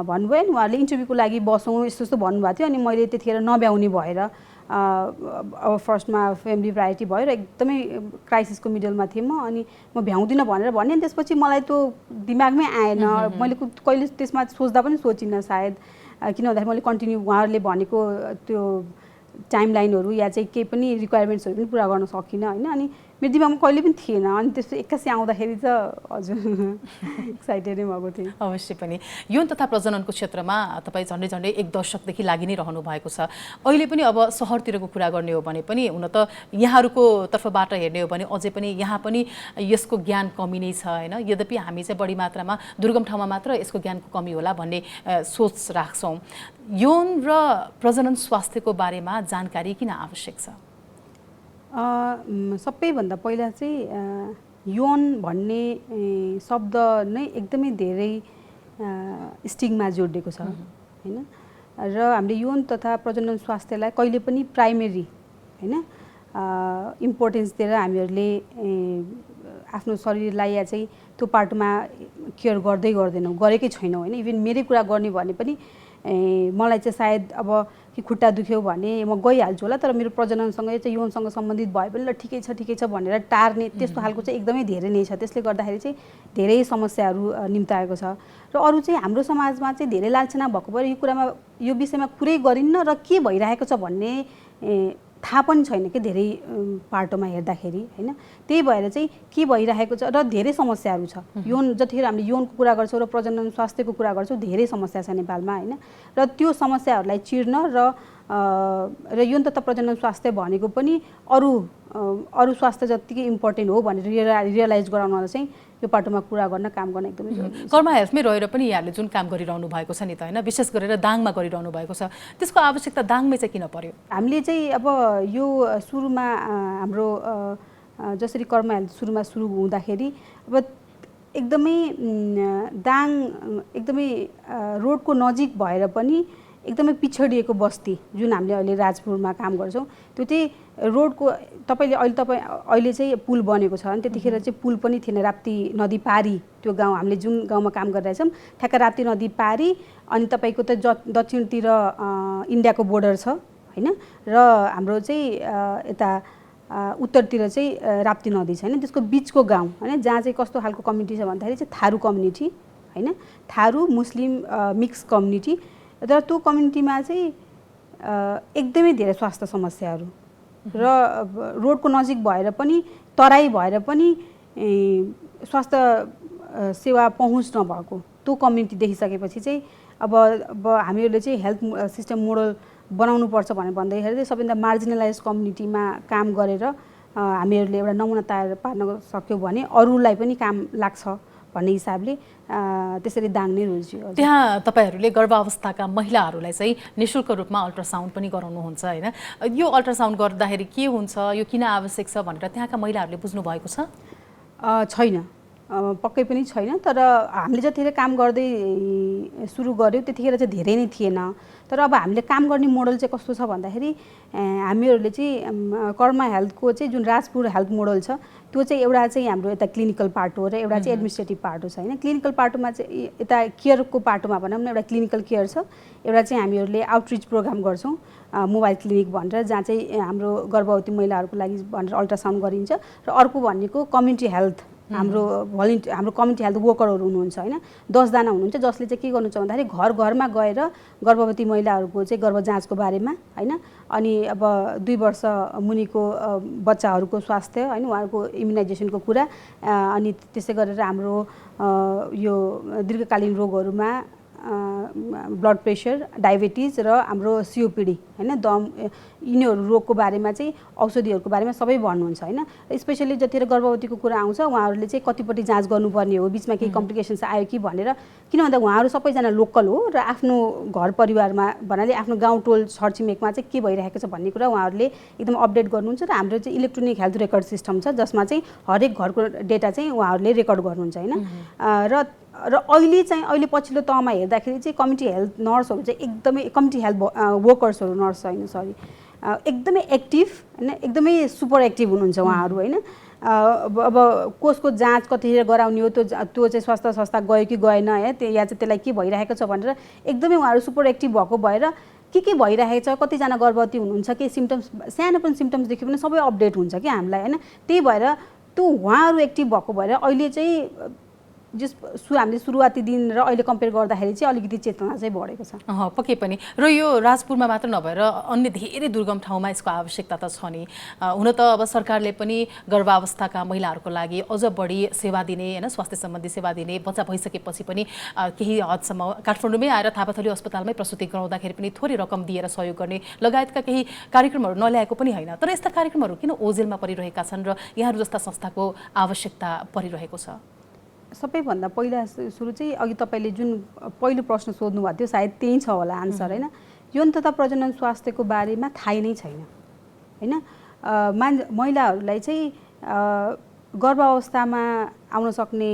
भन्नुभयो। अनि उहाँहरूले इन्टरभ्यूको लागि बसौँ यस्तो यस्तो भन्नुभएको थियो। अनि मैले त्यतिखेर नभ्याउने भएर अब फर्स्टमा फ्यामिली प्रायोरिटी भयो र एकदमै क्राइसिसको मिडलमा थिएँ म। अनि म भ्याउँदिनँ भनेर भने। अनि त्यसपछि मलाई त्यो दिमागमै आएन, मैले कहिले त्यसमा सोच्दा पनि सोचिनँ सायद, किन भन्दाखेरि मैले कन्टिन्यू उहाँहरूले भनेको त्यो टाइमलाइनहरू या चाहिँ केही पनि रिक्वायरमेन्ट्सहरू पनि पुरा गर्न सकिनँ होइन। अनि मेरो दिमागमा कहिले पनि थिएन अनि त्यसपछि एक्कासी आउँदाखेरि त हजुर एक्साइटेड नै भएको थिएँ। अवश्य पनि यौन तथा प्रजननको क्षेत्रमा तपाईँ झन्डै झन्डै 1 दशकदेखि लागि नै रहनु भएको छ। अहिले पनि अब सहरतिरको कुरा गर्ने हो भने पनि हुन त यहाँहरूको तर्फबाट हेर्ने हो भने अझै पनि यहाँ पनि यसको ज्ञान कमी नै छ हैन। यद्यपि हामी चाहिँ बढी मात्रामा दुर्गम ठाउँमा मात्र यसको ज्ञानको कमी होला भन्ने सोच राख्छौँ। यौन र प्रजनन स्वास्थ्यको बारेमा जानकारी किन आवश्यक छ? सबैभन्दा पहिला चाहिँ यौन भन्ने शब्द नै एकदमै धेरै स्टिग्मा जोडिएको छ हैन। र हामीले यौन तथा प्रजनन स्वास्थ्यलाई कहिले पनि प्राइमेरी हैन इम्पोर्टेन्स दिएर हामीहरूले आफ्नो शरीरलाई या चाहिँ त्यो पार्टमा केयर गर्दैनौँ, गरेकै छैनौँ हैन। इभन मेरै कुरा गर्ने भने पनि मलाई चाहिँ सायद अब कि खुट्टा दुख्यो भने म गइहाल्छु होला, तर मेरो प्रजननसँग चाहिँ यौनसँग सम्बन्धित भयो भने ल ठिकै छ भनेर टार्ने त्यस्तो खालको चाहिँ एकदमै धेरै नै छ। त्यसले गर्दाखेरि चाहिँ धेरै समस्याहरू निम्ताएको छ। र अरू चाहिँ हाम्रो समाजमा चाहिँ धेरै लालचना भएको भएर यो विषयमा कुरै गरिन्न र के भइरहेको छ भन्ने थाहा पनि छैन कि धेरै पाटोमा हेर्दाखेरि हैन। त्यही भएर चाहिँ के भइरहेको छ र धेरै समस्याहरू छ। यौन जतिखेर हामीले यौनको कुरा गर्छौँ र प्रजनन स्वास्थ्यको कुरा गर्छौँ धेरै समस्या छ नेपालमा हैन। र त्यो समस्याहरूलाई चिर्न र यौन तथा प्रजनन स्वास्थ्य भनेको पनि अरू स्वास्थ्य जतिकै इम्पोर्टेन्ट हो भनेर रियलाइज गराउनलाई चाहिँ यो पाटोमा कुरा गर्न काम गर्न एकदमै जरुरी छ। कर्मा हेल्थमै रहेर पनि यहाँले जुन काम गरिरहनु भएको छ नि त हैन, विशेष गरेर दाङमा गरिरहनु भएको छ, त्यसको आवश्यकता दाङमै चाहिँ किन पर्यो? हामीले चाहिँ अब यो सुरुमा हाम्रो जसरी कर्मा हेल्थ सुरु हुँदाखेरि अब एकदमै दाङ एकदमै रोडको नजिक भएर पनि एकदमै पिछडिएको बस्ती जुन हामीले अहिले राजपुरमा काम गर्छौँ, त्यो चाहिँ रोडको अहिले चाहिँ पुल बनेको छ अनि त्यतिखेर चाहिँ पुल पनि थिएन। राप्ती नदी पारी त्यो गाउँ हामीले जुन गाउँमा काम गरिरहेछौँ ठ्याक्क राप्ती नदी पारी अनि तपाईँको त दक्षिणतिर इन्डियाको बोर्डर छ हैन। र हाम्रो चाहिँ यता उत्तरतिर चाहिँ राप्ती नदी छ हैन। त्यसको बिचको गाउँ हैन, जहाँ चाहिँ कस्तो खालको कम्युनिटी छ भन्दाखेरि चाहिँ थारू कम्युनिटी हैन, थारू मुस्लिम मिक्स कम्युनिटी। र त्यो कम्युनिटीमा चाहिँ एकदमै धेरै स्वास्थ्य समस्याहरू र रोडको नजिक भएर पनि तराई भएर पनि स्वास्थ्य सेवा पहुँच नभएको त्यो कम्युनिटी देखिसकेपछि चाहिँ अब हामीहरूले चाहिँ हेल्थ सिस्टम मोडल बनाउनुपर्छ भनेर भन्दाखेरि चाहिँ सबैभन्दा मार्जिनलाइज कम्युनिटीमा काम गरेर हामीहरूले एउटा नमुना तयार पार्न सक्यो भने अरूलाई पनि काम लाग्छ भन्ने हिसाबले त्यसरी दाङ नै रोज्यो। त्यहाँ तपाईहरूले गर्भावस्थाका महिलाहरूलाई चाहिँ निःशुल्क रूपमा अल्ट्रासाउन्ड पनि गराउनुहुन्छ हैन। यो अल्ट्रासाउन्ड गर्दाखेरि के हुन्छ, यो किन आवश्यक छ भनेर त्यहाँका महिलाहरूले बुझ्नु भएको छ? छैन, पक्कै पनि छैन। तर हामीले जतिखेर काम गर्दै सुरु गऱ्यौँ त्यतिखेर चाहिँ धेरै नै थिएन। तर अब हामीले काम गर्ने मोडल चाहिँ कस्तो छ भन्दाखेरि हामीहरूले चाहिँ कर्मा हेल्थको चाहिँ जुन राजपुर हेल्थ मोडल छ त्यो चाहिँ एउटा चाहिँ हाम्रो यता क्लिनिकल पार्ट हो र एउटा चाहिँ एडमिनिस्ट्रेटिभ पार्ट हो हैन। क्लिनिकल पार्टमा चाहिँ यता केयरको पार्टमा भनौँ न एउटा क्लिनिकल केयर छ, एउटा चाहिँ हामीहरूले आउटरिच प्रोग्राम गर्छौँ मोबाइल क्लिनिक भनेर, जहाँ चाहिँ हाम्रो गर्भवती महिलाहरूको लागि भनेर अल्ट्रासाउन्ड गरिन्छ। र अर्को भनेको कम्युनिटी हेल्थ हाम्रो कम्युनिटी हेल्थ वर्करहरू हुनुहुन्छ हैन, 10 जना हुनुहुन्छ जसले चाहिँ के गर्नुहुन्छ भन्दाखेरि घर घरमा गएर गर्भवती महिलाहरूको चाहिँ गर्भ जाँचको बारेमा हैन, अनि अब 2 वर्ष मुनिको बच्चाहरूको स्वास्थ्य हैन, उहाँहरूको इम्युनाइजेसनको कुरा, अनि त्यसै गरेर हाम्रो यो दीर्घकालीन रोगहरूमा ब्लड प्रेसर, डायबिटिज र हाम्रो सिओपिडी हैन, दम, यिनीहरू रोगको बारेमा चाहिँ औषधिहरूको बारेमा सबै भन्नुहुन्छ हैन। स्पेशली जतिखेर गर्भवतीको कुरा आउँछ उहाँहरूले चाहिँ कतिपट्टि जाँच गर्नुपर्ने हो, बिचमा केही कम्प्लिकेसन्स आयो कि भनेर, किन भन्दा उहाँहरू सबैजना लोकल हो र आफ्नो घर परिवारमा भन्नाले आफ्नो गाउँ टोल छरछिमेकमा चाहिँ के भइरहेको छ भन्ने कुरा उहाँहरूले एकदम अपडेट गर्नुहुन्छ। र हाम्रो चाहिँ इलेक्ट्रोनिक हेल्थ रेकर्ड सिस्टम छ जसमा चाहिँ हरेक घरको डेटा चाहिँ उहाँहरूले रेकर्ड गर्नुहुन्छ हैन। र अहिले पछिल्लो तहमा हेर्दाखेरि चाहिँ कम्युनिटी हेल्थ नर्सहरू चाहिँ एकदमै कम्युनिटी हेल्थ वर्कर्सहरू नर्स होइन सरी एकदमै एक्टिभ हैन, एकदमै सुपर एक्टिभ हुनुहुन्छ उहाँहरू हैन। अब कोषको जाँच कतिखेर गराउने हो त्यो चाहिँ स्वास्थ्य संस्था गयो कि गएन है, या चाहिँ त्यसलाई के भइरहेको छ भनेर एकदमै उहाँहरू सुपर एक्टिभ भएको भएर के भइरहेको छ, कतिजना गर्भवती हुनुहुन्छ, के सिम्टम्स, सानो पनि सिम्टम्स देख्यो भने सबै अपडेट हुन्छ कि हामीलाई हैन। त्यही भएर त्यो उहाँहरू एक्टिभ भएको भएर अहिले चाहिँ हामीले सुरुवाती दिन र अहिले कम्पेयर गर्दाखेरि चाहिँ अलिकति चेतना चाहिँ बढेको छ। पक्कै पनि। र यो राजपुरमा मात्र नभएर अन्य धेरै दुर्गम ठाउँमा यसको आवश्यकता त छ नि। हुन त अब सरकारले पनि गर्भावस्थाका महिलाहरूको लागि अझ बढी सेवा दिने हैन, स्वास्थ्य सम्बन्धी सेवा दिने, बच्चा भइसकेपछि पनि केही हदसम्म काठमाडौँमै आएर थापाथली अस्पतालमै प्रसुति गराउँदाखेरि पनि थोरै रकम दिएर सहयोग गर्ने लगायतका केही कार्यक्रमहरू नल्याएको पनि होइन। तर यस्ता कार्यक्रमहरू किन ओझेलमा परिरहेका छन् र यहाँहरू जस्ता संस्थाको आवश्यकता परिरहेको छ? सबैभन्दा पहिला सुरु चाहिँ अघि तपाईँले जुन पहिलो प्रश्न सोध्नु भएको थियो सायद त्यही छ होला आन्सर होइन। यौन तथा प्रजनन स्वास्थ्यको बारेमा थाहै नै छैन होइन। महिलाहरूलाई चाहिँ गर्भावस्थामा आउन सक्ने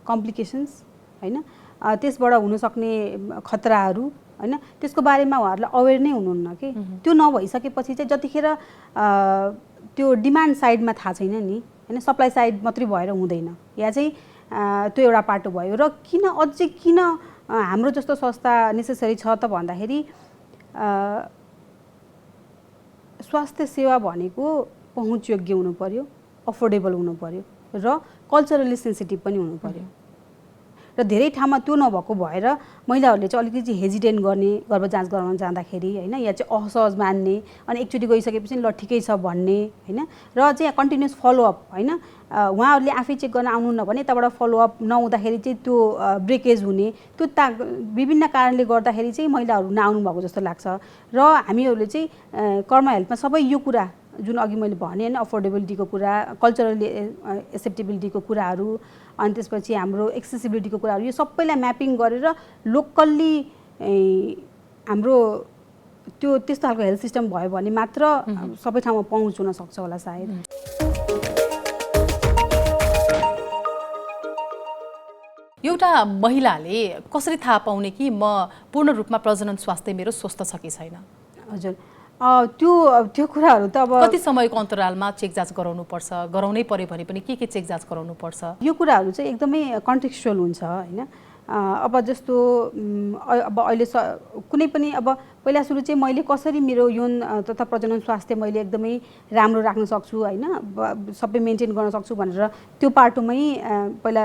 कम्प्लिकेसन्स होइन, त्यसबाट हुनसक्ने खतराहरू होइन, त्यसको बारेमा उहाँहरूलाई अवेर नै हुनुहुन्न कि। त्यो नभइसकेपछि चाहिँ जतिखेर त्यो डिमान्ड साइडमा थाहा छैन नि होइन, सप्लाई साइड मात्रै भएर हुँदैन। या चाहिँ त्यो एउटा पाटो भयो। र अझै किन हाम्रो जस्तो संस्था नेसेसरी छ त भन्दाखेरि स्वास्थ्य सेवा भनेको पहुँचयोग्य हुनु पर्यो, अफोर्डेबल हुनु पर्यो र कल्चरली सेन्सिटिभ पनि हुनु पर्यो। र धेरै ठाउँमा त्यो नभएको भएर महिलाहरूले चाहिँ अलिकति हेजिटेट गर्ने गर्भ जाँच गराउन जाँदाखेरि होइन, या चाहिँ असहज मान्ने, अनि एकचोटि गइसकेपछि ल ठिकै छ भन्ने होइन। र चाहिँ कन्टिन्युस फलोअप होइन, उहाँहरूले आफै चेक गर्न आउनुहुन्न भने यताबाट फलोअप नहुँदाखेरि चाहिँ त्यो ब्रेकेज हुने, त्यो विभिन्न कारणले गर्दाखेरि चाहिँ महिलाहरू नआउनु भएको जस्तो लाग्छ। र हामीहरूले चाहिँ कर्मा हेल्थमा सबै यो कुरा जुन अघि मैले भने होइन, अफोर्डेबिलिटीको कुरा, कल्चरली एक्सेप्टेबिलिटीको कुराहरू, अनि त्यसपछि हाम्रो एक्सेसिबिलिटीको कुराहरू, यो सबैलाई म्यापिङ गरेर लोकल्ली हाम्रो त्यो त्यस्तो खालको हेल्थ सिस्टम भयो भने मात्र सबै ठाउँमा पहुँच हुन सक्छ होला सायद। एउटा महिलाले कसरी थाहा पाउने कि म पूर्ण रूपमा प्रजनन स्वास्थ्य मेरो स्वस्थ छ कि छैन? हजुर, त्यो कुराहरू त अब कति समयको अन्तरालमा चेक जाँच गराउनु पर्छ, गराउनै पर्यो भने पनि के चेक जाँच गराउनु पर्छ? यो कुराहरू चाहिँ एकदमै कन्टेक्स्चुअल हुन्छ होइन। अब जस्तो अब अहिले कुनै पनि अब पहिला सुरु चाहिँ मैले कसरी मेरो यौन तथा प्रजनन स्वास्थ्य मैले एकदमै राम्रो राख्न सक्छु होइन, सबै मेन्टेन गर्न सक्छु भनेर त्यो पाटोमै पहिला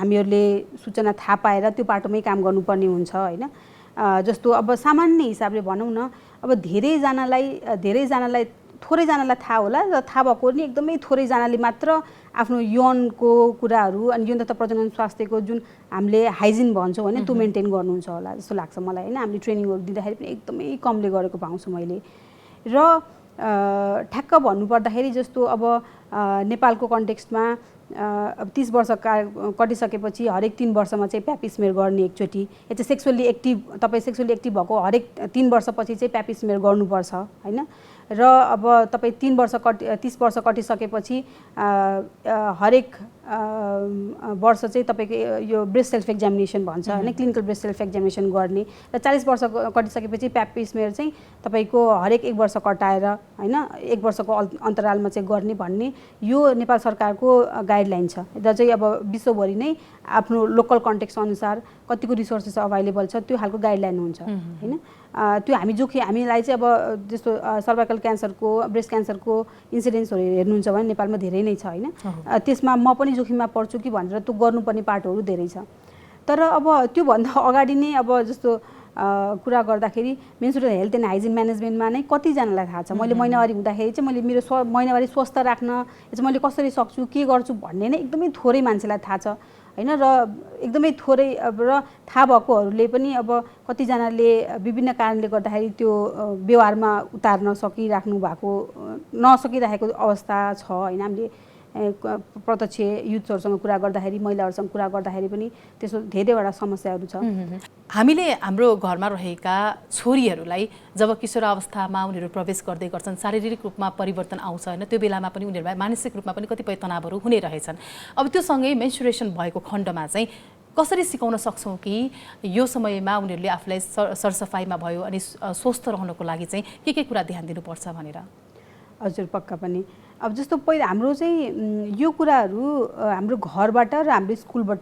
हामीहरूले सूचना थाहा पाएर त्यो पाटोमै काम गर्नुपर्ने हुन्छ होइन। जस्तो अब सामान्य हिसाबले भनौँ न, अब धेरैजनालाई थोरैजनालाई थाहा होला र थाहा भएको नि एकदमै थोरैजनाले मात्र आफ्नो यौनको कुराहरू अनि यौन तथा प्रजनन स्वास्थ्यको जुन हामीले हाइजिन भन्छौँ होइन त्यो मेन्टेन गर्नुहुन्छ होला जस्तो लाग्छ मलाई होइन। हामीले ट्रेनिङहरू दिँदाखेरि पनि एकदमै कमले गरेको पाउँछु मैले। र ठ्याक्क भन्नुपर्दाखेरि जस्तो अब नेपालको कन्टेक्स्टमा अब 30 वर्ष कटिसकेपछि हरेक 3 वर्षमा चाहिँ प्यापिस्मेयर गर्ने एकचोटि, या चाहिँ सेक्सुअली एक्टिभ तपाईँ सेक्सुअली एक्टिभ भएको हरेक 3 वर्षपछि चाहिँ प्यापिस्मेयर गर्नुपर्छ होइन। र अब तपाईँ 30 वर्ष कटिसकेपछि हरेक वर्ष चाहिँ तपाईँको यो ब्रेस्ट सेल्फ एक्जामिनेसन भन्छ होइन, क्लिनिकल ब्रेस्ट सेल्फ एक्जामिनेसन गर्ने, र 40 वर्ष कटिसकेपछि प्यापिस्मेयर चाहिँ तपाईँको हरेक 1 वर्ष कटाएर होइन 1 वर्षको अन्तरालमा चाहिँ गर्ने भन्ने यो नेपाल सरकारको गाइडलाइन छ। र चाहिँ अब विश्वभरि नै आफ्नो लोकल कन्टेक्स्ट अनुसार कतिको रिसोर्सेस अभाइलेबल छ त्यो खालको गाइडलाइन हुन्छ होइन। त्यो हामीलाई चाहिँ अब जस्तो सर्भाइकल क्यान्सरको, ब्रेस्ट क्यान्सरको इन्सिडेन्सहरू हेर्नुहुन्छ भने नेपालमा धेरै नै छ होइन। त्यसमा म पनि जोखिममा पर्छु कि भनेर त्यो गर्नुपर्ने पाटोहरू धेरै छ। तर अब त्योभन्दा अगाडि नै अब जस्तो कुरा गर्दाखेरि मेन्स्ट्रुअल हेल्थ एन्ड हाइजिन म्यानेजमेन्टमा नै कतिजनालाई थाहा छ मैले महिनावारी हुँदाखेरि चाहिँ मैले मेरो महिनावारी स्वस्थ राख्न चाहिँ मैले कसरी सक्छु, के गर्छु भन्ने नै एकदमै थोरै मान्छेलाई थाहा छ होइन। र एकदमै थोरै र थाहा भएकोहरूले पनि अब कतिजनाले विभिन्न कारणले गर्दाखेरि त्यो व्यवहारमा उतार्न नसकिरहेको अवस्था छ होइन। हामीले प्रत्यक्ष युथहरूसँग कुरा गर्दाखेरि, महिलाहरूसँग कुरा गर्दाखेरि पनि त्यसो धेरैवटा समस्याहरू छ। हामीले हाम्रो घरमा रहेका छोरीहरूलाई जब किशोरावस्थामा उनीहरू प्रवेश गर्दै गर्छन्, शारीरिक रूपमा परिवर्तन आउँछ होइन, त्यो बेलामा पनि उनीहरूलाई मानसिक रूपमा पनि कतिपय तनावहरू हुने रहेछन्। अब त्यो सँगै मेन्स्ट्रुएसन भएको खण्डमा चाहिँ कसरी सिकाउन सक्छौँ कि यो समयमा उनीहरूले आफूलाई सरसफाइमा भयो अनि स्वस्थ रहनको लागि चाहिँ के कुरा ध्यान दिनुपर्छ भनेर? हजुर, पक्का पनि। अब जस्तो पहिला हाम्रो चाहिँ यो कुराहरू हाम्रो घरबाट र हाम्रो स्कुलबाट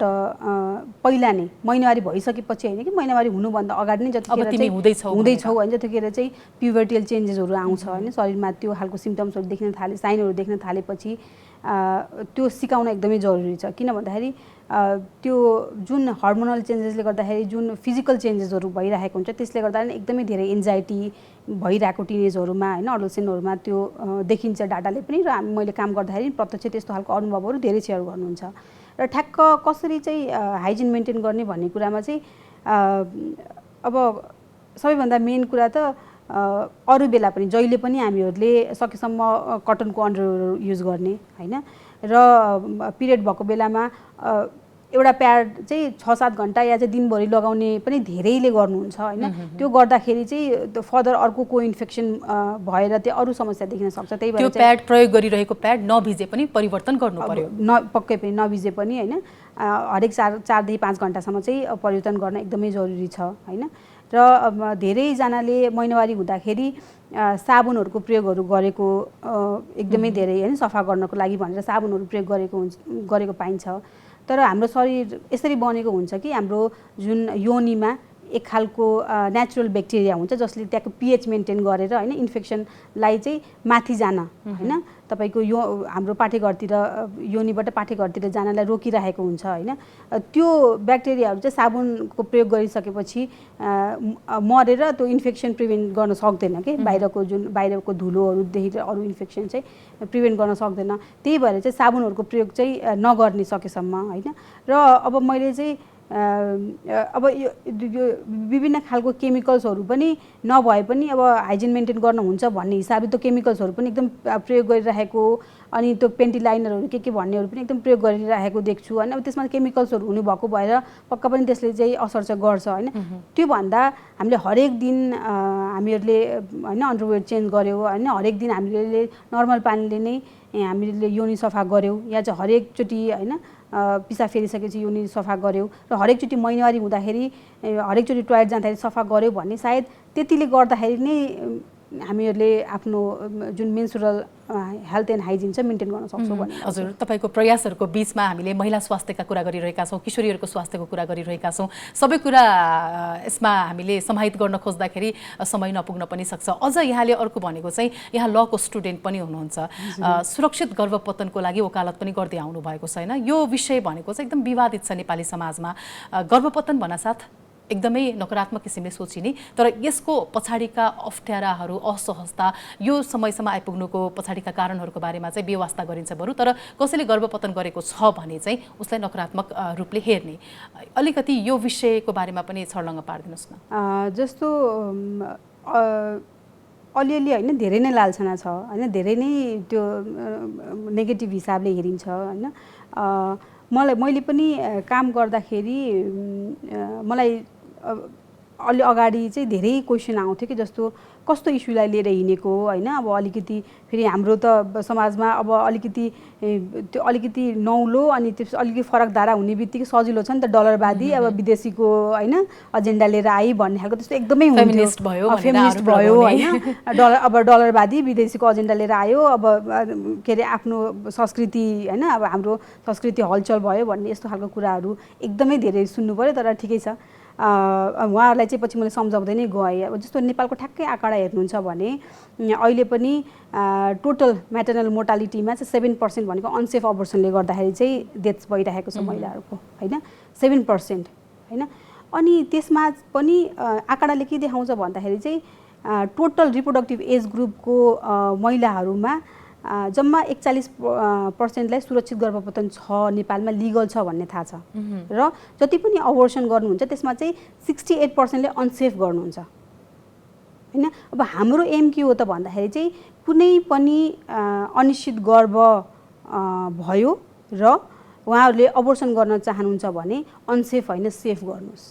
पहिला नै महिनावारी भइसकेपछि होइन कि महिनावारी हुनुभन्दा अगाडि नै जतिखेर हुँदैछौ होइन त्यतिखेर चाहिँ प्युबर्टियल चेन्जेसहरू आउँछ होइन शरीरमा, त्यो खालको सिम्टम्सहरू देख्न थाले, साइनहरू देख्न थालेपछि त्यो सिकाउन एकदमै जरुरी छ। किन भन्दाखेरि त्यो जुन हर्मोनल चेन्जेसले गर्दाखेरि जुन फिजिकल चेन्जेसहरू भइरहेको हुन्छ त्यसले गर्दा एकदमै धेरै एन्जाइटी भइरहेको टिनेजहरूमा होइन एडोलेसेन्टहरूमा त्यो देखिन्छ डाटाले पनि। र मैले काम गर्दाखेरि प्रत्यक्ष त्यस्तो खालको अनुभवहरू धेरै सेयर गर्नुहुन्छ। र ठ्याक्क कसरी चाहिँ हाइजिन मेन्टेन गर्ने भन्ने कुरामा चाहिँ अब सबैभन्दा मेन कुरा त अरू बेला पनि जहिले पनि हामीहरूले सकेसम्म कटनको अन्डरवेयर युज गर्ने होइन। र पिरियड भएको बेलामा एउटा प्याड चाहिँ 6-7 घन्टा या चाहिँ दिनभरि लगाउने पनि धेरैले गर्नुहुन्छ होइन। त्यो गर्दाखेरि चाहिँ फर्दर अर्को को इन्फेक्सन भएर त्यो अरू समस्या देखिन सक्छ। त्यही भएर त्यो प्याड प्रयोग गरिरहेको प्याड नभिजे पनि परिवर्तन गर्नु पर्यो। पक्कै पनि नभिजे पनि होइन हरेक 4देखि 5 घन्टासम्म चाहिँ परिवर्तन गर्न एकदमै जरुरी छ होइन। र धेरैजनाले महिनावारी हुँदाखेरि साबुनहरूको प्रयोगहरू गरेको एकदमै धेरै होइन सफा गर्नको लागि भनेर साबुनहरू प्रयोग गरेको पाइन्छ। तर हाम्रो शरीर यसरी बनेको हुन्छ कि हाम्रो जुन योनिमा एक खालको नेचुरल ब्याक्टेरिया हुन्छ जसले त्यहाँको पिएच मेन्टेन गरेर होइन इन्फेक्सनलाई चाहिँ माथि जान होइन तपाईँको यो हाम्रो पाठेघरतिर योनिबाट पाठेघरतिर जानलाई रोकिरहेको हुन्छ होइन। त्यो ब्याक्टेरियाहरू चाहिँ साबुनको प्रयोग गरिसकेपछि मरेर त्यो इन्फेक्सन प्रिभेन्ट गर्न सक्दैन कि बाहिरको धुलोहरूदेखि अरू इन्फेक्सन चाहिँ प्रिभेन्ट गर्न सक्दैन। त्यही भएर चाहिँ साबुनहरूको प्रयोग चाहिँ नगर्ने सकेसम्म होइन। र अब मैले चाहिँ अब यो विभिन्न खालको केमिकल्सहरू पनि नभए पनि अब हाइजिन मेन्टेन गर्नुहुन्छ भन्ने हिसाबले त्यो केमिकल्सहरू पनि एकदम प्रयोग गरिरहेको अनि त्यो पेन्टिलाइनरहरू के भन्नेहरू पनि एकदम प्रयोग गरिरहेको देख्छु होइन। अब त्यसमा केमिकल्सहरू हुनुभएको भएर पक्का पनि त्यसले चाहिँ असर चाहिँ गर्छ होइन। त्यो भन्दा हामीले हरेक दिन हामीहरूले होइन अन्डरवेयर चेन्ज गऱ्यौँ होइन हरेक दिन हामीले नर्मल पानीले नै हामीले योनि सफा गऱ्यौँ या चाहिँ हरेकचोटि होइन पिसाब फेरिसकेपछि योनि सफा गऱ्यौँ र हरेकचोटि महिनावारी हुँदाखेरि हरेकचोटि टोयलेट जाँदाखेरि सफा गऱ्यौँ भन्ने सायद त्यतिले गर्दाखेरि नै हामीहरूले आफ्नो जुन मेन्सुरल हेल्थ एन्ड हाइजिन चाहिँ मेन्टेन गर्न सक्छौँ भन्ने। हजुर तपाईँको प्रयासहरूको बिचमा हामीले महिला स्वास्थ्यका कुरा गरिरहेका छौँ, किशोरीहरूको स्वास्थ्यको कुरा गरिरहेका छौँ। सबै कुरा यसमा हामीले समाहित गर्न खोज्दाखेरि समय नपुग्न पनि सक्छ। अझ यहाँले अर्को भनेको चाहिँ यहाँ लको स्टुडेन्ट पनि हुनुहुन्छ, सुरक्षित गर्भपतनको लागि वकालत पनि गर्दै आउनु भएको छ होइन। यो विषय भनेको चाहिँ एकदम विवादित छ नेपाली समाजमा। गर्भपतन भन्नासाथ एकदमै नकारात्मक किसिमले सोचिने तर यसको पछाडिका अप्ठ्याराहरू असहजता यो समयसम्म आइपुग्नुको पछाडिका कारणहरूको बारेमा चाहिँ व्यवस्था गरिन्छ बरु। तर कसैले गर्भपतन गरेको छ भने चाहिँ उसलाई नकारात्मक रूपले हेर्ने। अलिकति यो विषयको बारेमा पनि छर्लङ्ग पारिदिनुहोस् न। जस्तो अलिअलि होइन धेरै नै लालछना छ होइन, धेरै नै त्यो नेगेटिभ हिसाबले हेरिन्छ होइन। मैले पनि काम गर्दाखेरि मलाई अलि अगाडि चाहिँ धेरै क्वेसन आउँथ्यो कि जस्तो कस्तो इस्युलाई लिएर हिँडेको होइन। अब अलिकति फेरि हाम्रो त समाजमा अब अलिकति नौलो अनि त्यो अलिकति फरक धारा हुने बित्तिकै सजिलो छ नि त डलरवादी अब विदेशीको होइन एजेन्डा लिएर आई भन्ने खालको त्यस्तो एकदमै फेमिनिस्ट भयो होइन। अब डलरवादी विदेशीको एजेन्डा लिएर आयो अब के अरे आफ्नो संस्कृति होइन अब हाम्रो संस्कृति हलचल भयो भन्ने यस्तो खालको कुराहरू एकदमै धेरै सुन्नु पऱ्यो। तर ठिकै छ उहाँहरूलाई चाहिँ पछि मैले सम्झाउँदै नै गएँ। अब जस्तो नेपालको ठ्याक्कै आँकडा हेर्नुहुन्छ भने अहिले पनि टोटल म्याटर्नल मोर्टालिटीमा चाहिँ 7% भनेको अनसेफ अबर्सनले गर्दाखेरि चाहिँ डेथ्स भइरहेको छ महिलाहरूको होइन 7% होइन। अनि त्यसमा पनि आँकडाले के देखाउँछ भन्दाखेरि चाहिँ टोटल रिप्रोडक्टिभ एज ग्रुपको महिलाहरूमा जम्मा 41% सुरक्षित गर्भपतन छ नेपालमा लिगल छ भन्ने थाहा छ। र जति पनि अबोर्सन गर्नुहुन्छ त्यसमा चाहिँ 68%ले अनसेफ गर्नुहुन्छ होइन। अब हाम्रो एम के हो त भन्दाखेरि चाहिँ कुनै पनि अनिश्चित गर्भ भयो र उहाँहरूले अबोर्सन गर्न चाहनुहुन्छ भने अनसेफ होइन सेफ गर्नुहोस्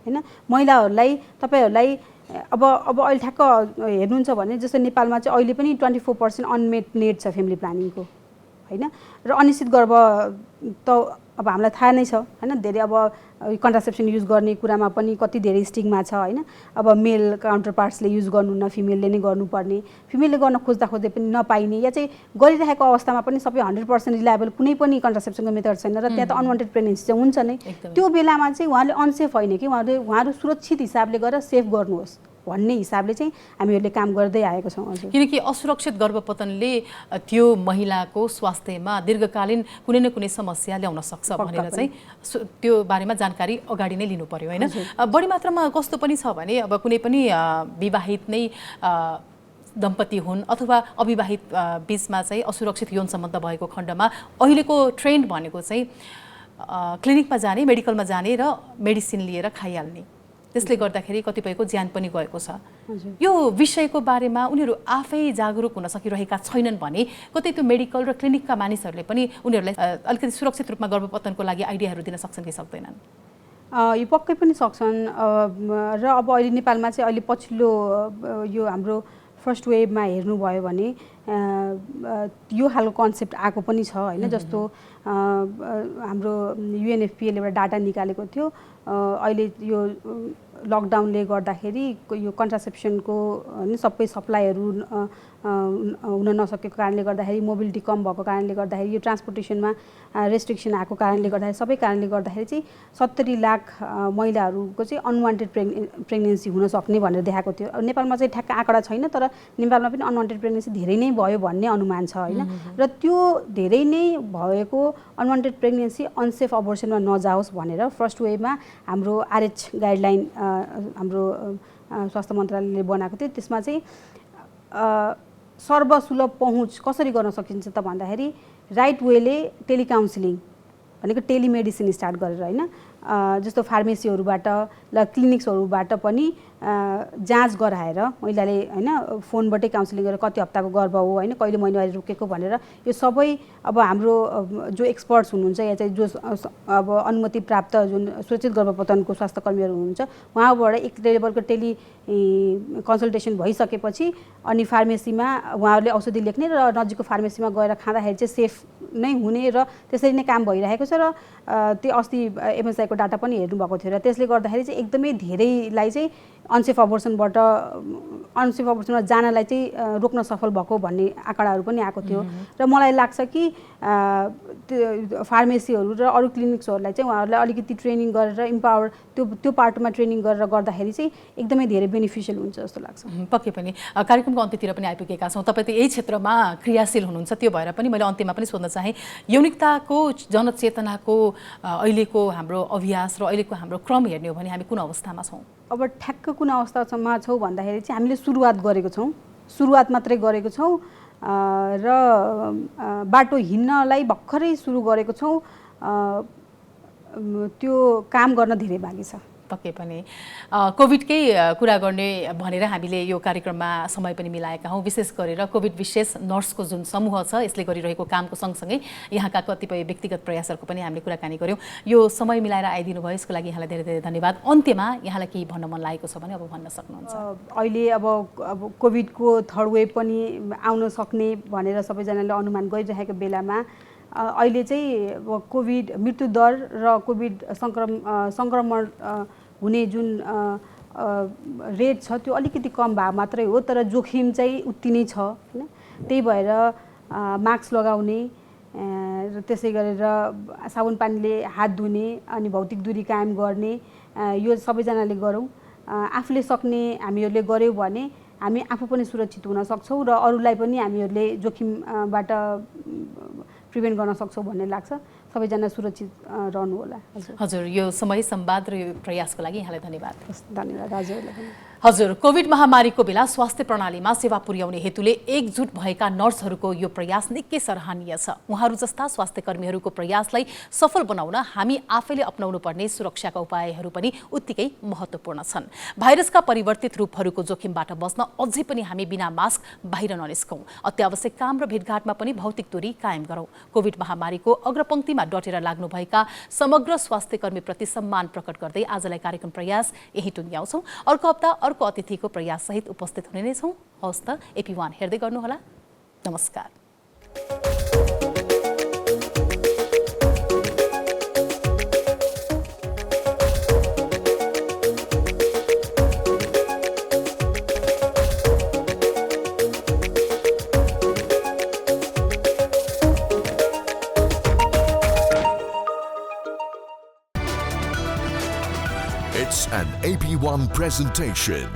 होइन। महिलाहरूलाई तपाईँहरूलाई अब अहिले ठ्याक्क हेर्नुहुन्छ भने जस्तो नेपालमा चाहिँ अहिले पनि 24% अनमेट नेड छ फ्यामिली प्लानिङको होइन। र अनिश्चित गर्भ त अब हामीलाई थाहा नै छ होइन। धेरै अब कन्ट्रासेप्सन युज गर्ने कुरामा पनि कति धेरै स्टिग्मा छ होइन। अब मेल काउन्टर पार्ट्सले युज गर्नुहुन्न, फिमेलले नै गर्नुपर्ने, फिमेलले गर्न खोज्दा पनि नपाइने या चाहिँ गरिरहेको अवस्थामा पनि सबै 100% रिलायबल कुनै पनि कन्ट्रासेप्सनको मेथड छैन र त्यहाँ त अनवान्टेड प्रेग्नेन्सी चाहिँ हुन्छ नै। त्यो बेलामा चाहिँ उहाँले अनसेफ होइन कि उहाँहरू सुरक्षित हिसाबले गरेर सेफ गर्नुहोस् भन्ने हिसाबले चाहिँ हामीहरूले काम गर्दै आएको छौँ। हजुर, किनकि असुरक्षित गर्भपतनले त्यो महिलाको स्वास्थ्यमा दीर्घकालीन कुनै न कुनै समस्या ल्याउन सक्छ भनेर चाहिँ त्यो बारेमा जानकारी अगाडि नै लिनु पर्यो हैन। बढी मात्रामा कस्तो पनि छ भने अब कुनै पनि विवाहित नै दम्पति हुन् अथवा अविवाहित बीचमा चाहिँ असुरक्षित यौन सम्बन्ध भएको खण्डमा अहिलेको ट्रेन्ड भनेको चाहिँ क्लिनिकमा जाने, मेडिकलमा जाने र मेडिसिन लिएर खाइहाल्ने, त्यसले गर्दाखेरि कतिपयको ज्यान पनि गएको छ। यो विषयको बारेमा उनीहरू आफै जागरुक हुन सकिरहेका छैनन् भने कतै त्यो मेडिकल र क्लिनिकका मानिसहरूले पनि उनीहरूलाई अलिकति सुरक्षित रूपमा गर्भपतनको लागि आइडियाहरू दिन सक्छन् कि सक्दैनन्? यो पक्कै पनि सक्छन्। र अब अहिले नेपालमा चाहिँ अहिले पछिल्लो यो हाम्रो फर्स्ट वेभमा हेर्नुभयो भने यो खालको कन्सेप्ट आएको पनि छ होइन। जस्तो हाम्रो UNFPAले एउटा डाटा निकालेको थियो, अहिले यो लकडाउनले गर्दाखेरि यो कन्ट्रासेप्सनको होइन सबै सप्लाईहरू हुन नसकेको कारणले गर्दाखेरि, मोबिलिटी कम भएको कारणले गर्दाखेरि, यो ट्रान्सपोर्टेसनमा रेस्ट्रिक्सन आएको कारणले गर्दाखेरि, सबै कारणले गर्दाखेरि चाहिँ 70 लाख महिलाहरूको चाहिँ अनवान्टेड प्रेग्नेन्सी हुन सक्ने भनेर देखाएको थियो। नेपालमा चाहिँ ठ्याक्क आँकडा छैन, तर नेपालमा पनि अनवान्टेड प्रेग्नेन्सी धेरै नै भयो भन्ने अनुमान छ होइन। र त्यो धेरै नै भएको अनवान्टेड प्रेग्नेन्सी अनसेफ अबोर्सनमा नजाओस् भनेर फर्स्ट वेभमा हाम्रो RH गाइडलाइन हाम्रो स्वास्थ्य मन्त्रालयले बनाएको थियो। त्यसमा चाहिँ सर्वसुलभ पहुँच कसरी गर्न सकिन्छ त भन्दाखेरि राइट वेले टेलिकाउन्सिलिङ भनेको टेलिमेडिसिन स्टार्ट गरेर होइन, जस्तो फार्मेसीहरूबाट ल क्लिनिक्सहरूबाट पनि जाँच गराएर महिलाले होइन फोनबाटै काउन्सिलिङ गरेर कति हप्ताको गर्भ हो होइन, कहिले महिनावारी रोकेको भनेर यो सबै अब हाम्रो जो एक्सपर्ट्स हुनुहुन्छ या चाहिँ जो अब अनुमति प्राप्त जुन सुरक्षित गर्भपतनको स्वास्थ्य कर्मीहरू हुनुहुन्छ उहाँबाट एक लेभलको टेली कन्सल्टेसन भइसकेपछि अनि फार्मेसीमा उहाँहरूले औषधि लेख्ने र नजिकको फार्मेसीमा गएर खाँदाखेरि चाहिँ सेफ नै हुने र त्यसरी नै काम भइरहेको छ। र त्यो अस्ति MSIको डाटा पनि हेर्नुभएको थियो र त्यसले गर्दाखेरि चाहिँ एकदमै धेरैलाई चाहिँ अनसेफ अबोर्सनमा जानलाई चाहिँ रोक्न सफल भएको भन्ने आँकडाहरू पनि आएको थियो। र मलाई लाग्छ कि फार्मेसीहरू र अरू क्लिनिक्सहरूलाई चाहिँ उहाँहरूलाई अलिकति ट्रेनिङ गरेर इम्पावर त्यो पार्टमा ट्रेनिङ गरेर गर्दाखेरि चाहिँ एकदमै धेरै बेनिफिसियल हुन्छ जस्तो लाग्छ। पक्कै पनि कार्यक्रमको अन्त्यतिर पनि आइपुगेका छौँ। तपाईँ त यही क्षेत्रमा क्रियाशील हुनुहुन्छ, त्यो भएर पनि मैले अन्त्यमा पनि सोध्न चाहेँ, यौनिकताको जनचेतनाको अहिलेको हाम्रो अभ्यास र अहिलेको हाम्रो क्रम हेर्ने हो भने हामी कुन अवस्थामा छौँ? अब ठ्याक्क कुन अवस्थामा छौँ भन्दाखेरि चाहिँ हामीले सुरुवात गरेको छौँ, सुरुवात मात्रै गरेको छौँ र बाटो हिँड्नलाई भर्खरै सुरु गरेको छौँ। त्यो काम गर्न धेरै बाँकी छ। पक्कै पनि कोभिडकै कुरा गर्ने भनेर हामीले यो कार्यक्रममा समय पनि मिलाएका हौँ। विशेष गरेर कोभिड विशेष नर्सको जुन समूह छ यसले गरिरहेको कामको सँगसँगै यहाँका कतिपय व्यक्तिगत प्रयासहरूको पनि हामीले कुराकानी गऱ्यौँ। यो समय मिलाएर आइदिनु भयो, यसको लागि यहाँलाई धेरै धेरै धन्यवाद। अन्त्यमा यहाँलाई केही भन्न मन लागेको छ भने अब भन्न सक्नुहुन्छ। अहिले अब कोभिडको थर्ड वेभ पनि आउन सक्ने भनेर सबैजनाले अनुमान गरिरहेको बेलामा अहिले चाहिँ कोभिड मृत्युदर र कोभिड सङ्क्रमण हुने जुन रेट छ त्यो अलिकति कम भए मात्रै हो, तर जोखिम चाहिँ उति नै छ होइन। त्यही भएर मास्क लगाउने र त्यसै गरेर साबुन पानीले हात धुने अनि भौतिक दूरी कायम गर्ने यो सबैजनाले गरौँ। आफूले सक्ने हामीहरूले गऱ्यौँ भने हामी आफू पनि सुरक्षित हुन सक्छौँ र अरूलाई पनि हामीहरूले जोखिमबाट प्रिभेन्ट गर्न सक्छौँ भन्ने लाग्छ। सबैजना सुरक्षित रहनु होला। हजुर, यो समय संवाद र यो प्रयासको लागि यहाँलाई धन्यवाद। धन्यवाद हजुरलाई पनि। हजुर, कोभिड महामारीको बेला स्वास्थ्य प्रणालीमा सेवा पुर्याउने हेतुले एकजुट भएका नर्सहरूको यो प्रयास निकै सराहनीय छ। उहाँहरू जस्ता स्वास्थ्य कर्मीहरूको प्रयासलाई सफल बनाउन हामी आफैले अपनाउनु पर्ने सुरक्षाका उपायहरू पनि उत्तिकै महत्त्वपूर्ण छन्। भाइरसका परिवर्तित रूपहरूको जोखिमबाट बस्न अझै पनि हामी बिना मास्क बाहिर ननिस्कौँ। अत्यावश्यक काम र भेटघाटमा पनि भौतिक दूरी कायम गरौँ। कोभिड महामारीको अग्रपङ्क्तिमा डटेर लाग्नुभएका समग्र स्वास्थ्य कर्मीप्रति सम्मान प्रकट गर्दै आजलाई कार्यक्रम प्रयास यही टुङ्ग्याउँछौँ। अर्को हप्ता अर्को अतिथिको प्रयाससहित उपस्थित हुने नै छौँ। हवस् त, AP1 हेर्दै गर्नुहोला। नमस्कार। It's an AP1 presentation.